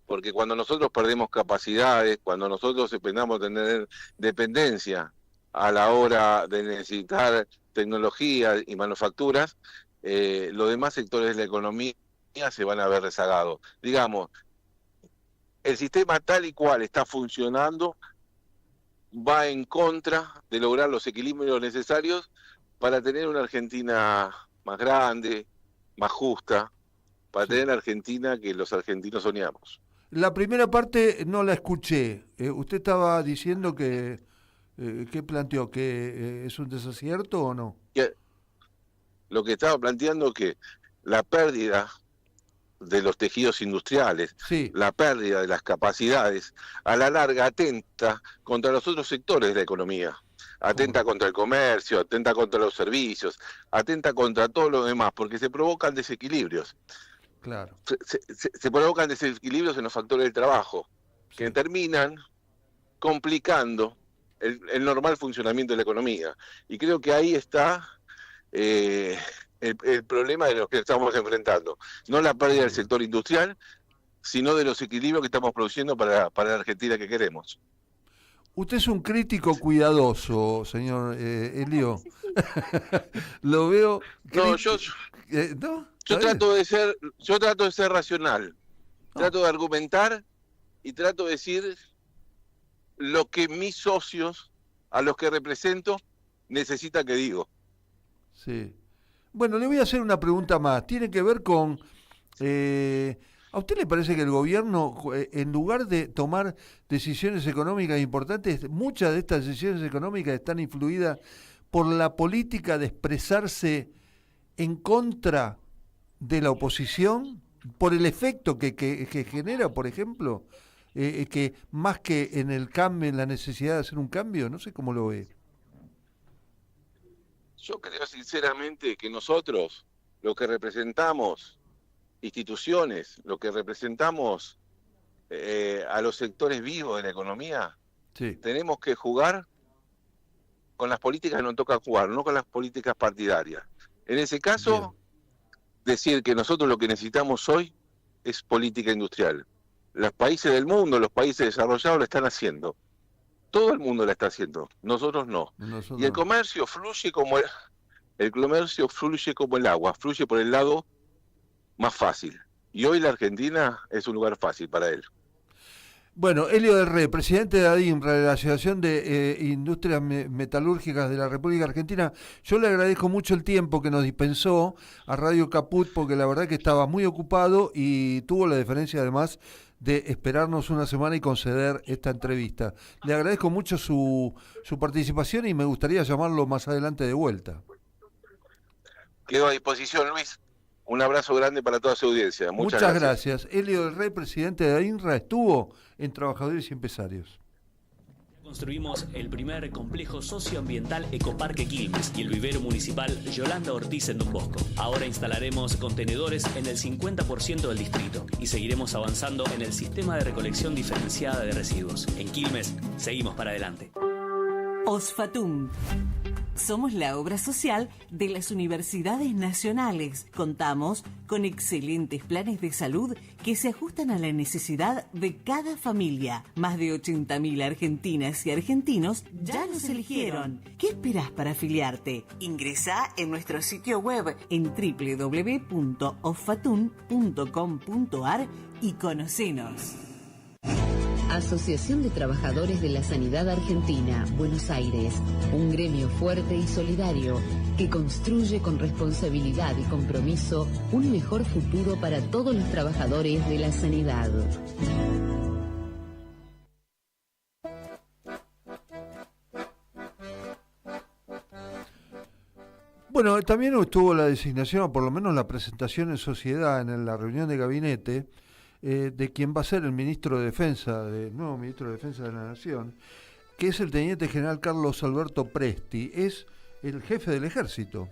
Porque cuando nosotros perdemos capacidades, cuando nosotros empezamos a tener dependencia a la hora de necesitar tecnología y manufacturas, los demás sectores de la economía se van a ver rezagados. Digamos, el sistema tal y cual está funcionando va en contra de lograr los equilibrios necesarios para tener una Argentina más grande, más justa, para tener la Argentina que los argentinos soñamos. La primera parte no la escuché. ¿Usted estaba diciendo que qué planteó? ¿Que es un desacierto o no? Lo que estaba planteando es que la pérdida de los tejidos industriales, la pérdida de las capacidades, a la larga atenta contra los otros sectores de la economía. Atenta contra el comercio, atenta contra los servicios, atenta contra todo lo demás, porque se provocan desequilibrios. Claro. Se provocan desequilibrios en los factores del trabajo, que terminan complicando el normal funcionamiento de la economía. Y creo que ahí está el problema de lo que estamos enfrentando. No la pérdida del sector industrial, sino de los equilibrios que estamos produciendo para la Argentina que queremos. Usted es un crítico cuidadoso, señor Elio. Lo veo... No, Yo trato de ser racional, trato de argumentar y trato de decir lo que mis socios, a los que represento, necesitan que digo. Sí. Bueno, le voy a hacer una pregunta más. Tiene que ver con... ¿A usted le parece que el gobierno, en lugar de tomar decisiones económicas importantes, muchas de estas decisiones económicas están influidas por la política de expresarse en contra de la oposición, por el efecto que genera, por ejemplo, que más que en el cambio, en la necesidad de hacer un cambio? No sé cómo lo ve. Yo creo sinceramente que nosotros, lo que representamos instituciones, lo que representamos a los sectores vivos de la economía, tenemos que jugar con las políticas que nos toca jugar, no con las políticas partidarias. En ese caso, decir que nosotros lo que necesitamos hoy es política industrial. Los países del mundo, los países desarrollados la están haciendo. Todo el mundo la está haciendo, nosotros no. Y el comercio fluye como el agua, fluye por el lado más fácil. Y hoy la Argentina es un lugar fácil para él. Bueno, Elio del Rey, presidente de ADIMRA, de la Asociación de Industrias Metalúrgicas de la República Argentina, yo le agradezco mucho el tiempo que nos dispensó a Radio Caput, porque la verdad que estaba muy ocupado y tuvo la deferencia además de esperarnos una semana y conceder esta entrevista. Le agradezco mucho su participación y me gustaría llamarlo más adelante de vuelta. Quedo a disposición, Luis. Un abrazo grande para toda su audiencia. Muchas gracias. Elio del Rey, presidente de ADIMRA, estuvo en Trabajadores y Empresarios. Construimos el primer complejo socioambiental Ecoparque Quilmes y el vivero municipal Yolanda Ortiz en Don Bosco. Ahora instalaremos contenedores en el 50% del distrito y seguiremos avanzando en el sistema de recolección diferenciada de residuos. En Quilmes, seguimos para adelante. OSFATUM. Somos la obra social de las universidades nacionales. Contamos con excelentes planes de salud que se ajustan a la necesidad de cada familia. Más de 80.000 argentinas y argentinos ya nos eligieron. ¿Qué esperás para afiliarte? Ingresá en nuestro sitio web en www.offatum.com.ar y conocenos. Asociación de Trabajadores de la Sanidad Argentina, Buenos Aires. Un gremio fuerte y solidario que construye con responsabilidad y compromiso un mejor futuro para todos los trabajadores de la sanidad. Bueno, también estuvo la designación, o por lo menos la presentación en sociedad, en la reunión de gabinete, de quien va a ser el ministro de Defensa, el nuevo ministro de Defensa de la Nación, que es el teniente general Carlos Alberto Presti, es el jefe del ejército.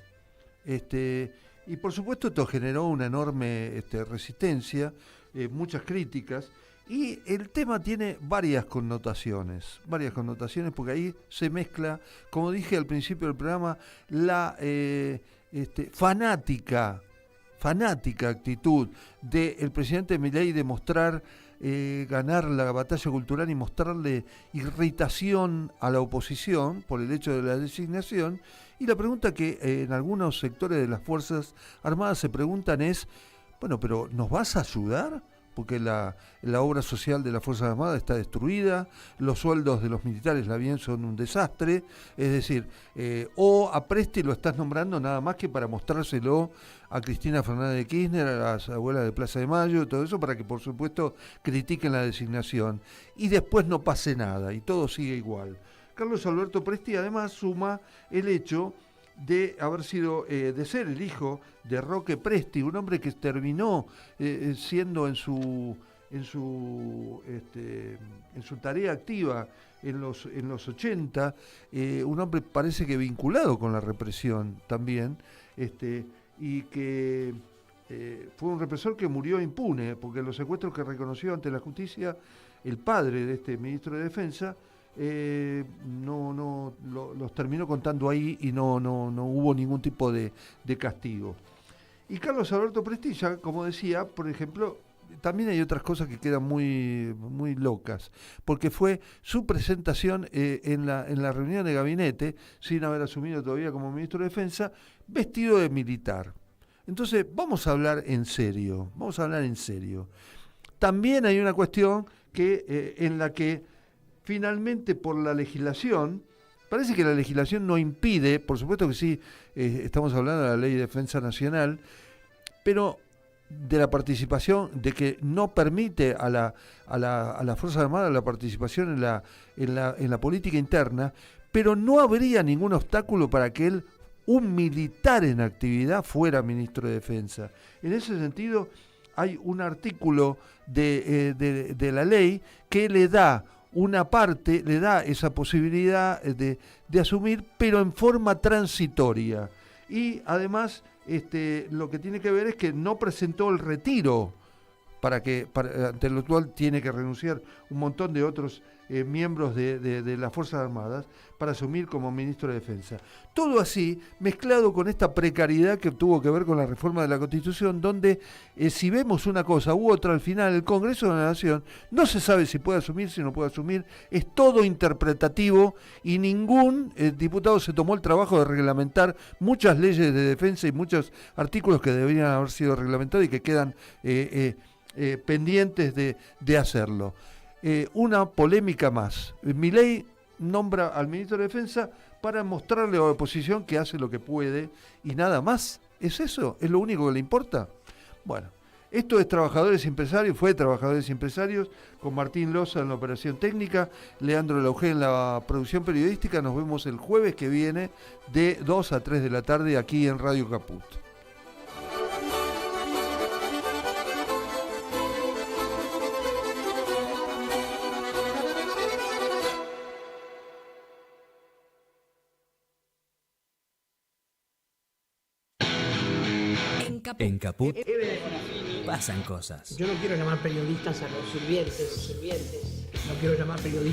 Y por supuesto esto generó una enorme resistencia, muchas críticas, y el tema tiene varias connotaciones, porque ahí se mezcla, como dije al principio del programa, la fanática actitud del presidente Milei de mostrar, ganar la batalla cultural y mostrarle irritación a la oposición por el hecho de la designación. Y la pregunta que en algunos sectores de las Fuerzas Armadas se preguntan es, bueno, pero ¿nos vas a ayudar? Porque la obra social de las Fuerzas Armadas está destruida, los sueldos de los militares son un desastre, es decir, o a Presti lo estás nombrando nada más que para mostrárselo a Cristina Fernández de Kirchner, a las abuelas de Plaza de Mayo, todo eso para que por supuesto critiquen la designación y después no pase nada y todo sigue igual. Carlos Alberto Presti además suma el hecho de haber sido, de ser el hijo de Roque Presti, un hombre que terminó siendo en su tarea activa en los 80, un hombre parece que vinculado con la represión también, y que fue un represor que murió impune, porque los secuestros que reconoció ante la justicia el padre de este ministro de Defensa, los terminó contando ahí y no hubo ningún tipo de castigo. Y Carlos Alberto Presti, ya como decía, por ejemplo, también hay otras cosas que quedan muy, muy locas, porque fue su presentación en la reunión de gabinete, sin haber asumido todavía como ministro de Defensa, vestido de militar. Entonces, vamos a hablar en serio. También hay una cuestión en la que finalmente por la legislación, parece que la legislación no impide, por supuesto que sí, estamos hablando de la Ley de Defensa Nacional, pero de la participación, de que no permite a la Fuerza Armada la participación en la política interna, pero no habría ningún obstáculo para que un militar en actividad fuera ministro de Defensa. En ese sentido, hay un artículo de la ley que le da una parte, le da esa posibilidad de asumir, pero en forma transitoria. Y además, lo que tiene que ver es que no presentó el retiro, ante lo cual tiene que renunciar un montón de otros miembros de las Fuerzas Armadas para asumir como ministro de Defensa. Todo así, mezclado con esta precariedad que tuvo que ver con la reforma de la Constitución, donde si vemos una cosa u otra, al final el Congreso de la Nación no se sabe si puede asumir, si no puede asumir, es todo interpretativo y ningún diputado se tomó el trabajo de reglamentar muchas leyes de defensa y muchos artículos que deberían haber sido reglamentados y que quedan pendientes de hacerlo. Una polémica más. Milei nombra al ministro de Defensa para mostrarle a la oposición que hace lo que puede y nada más. ¿Es eso? ¿Es lo único que le importa? Bueno, esto es Trabajadores y Empresarios, fue Trabajadores y Empresarios, con Martín Loza en la operación técnica, Leandro Laugé en la producción periodística. Nos vemos el jueves que viene de 2 a 3 de la tarde aquí en Radio Caput. En Caput pasan cosas. Yo no quiero llamar periodistas a los sirvientes. No quiero llamar periodistas.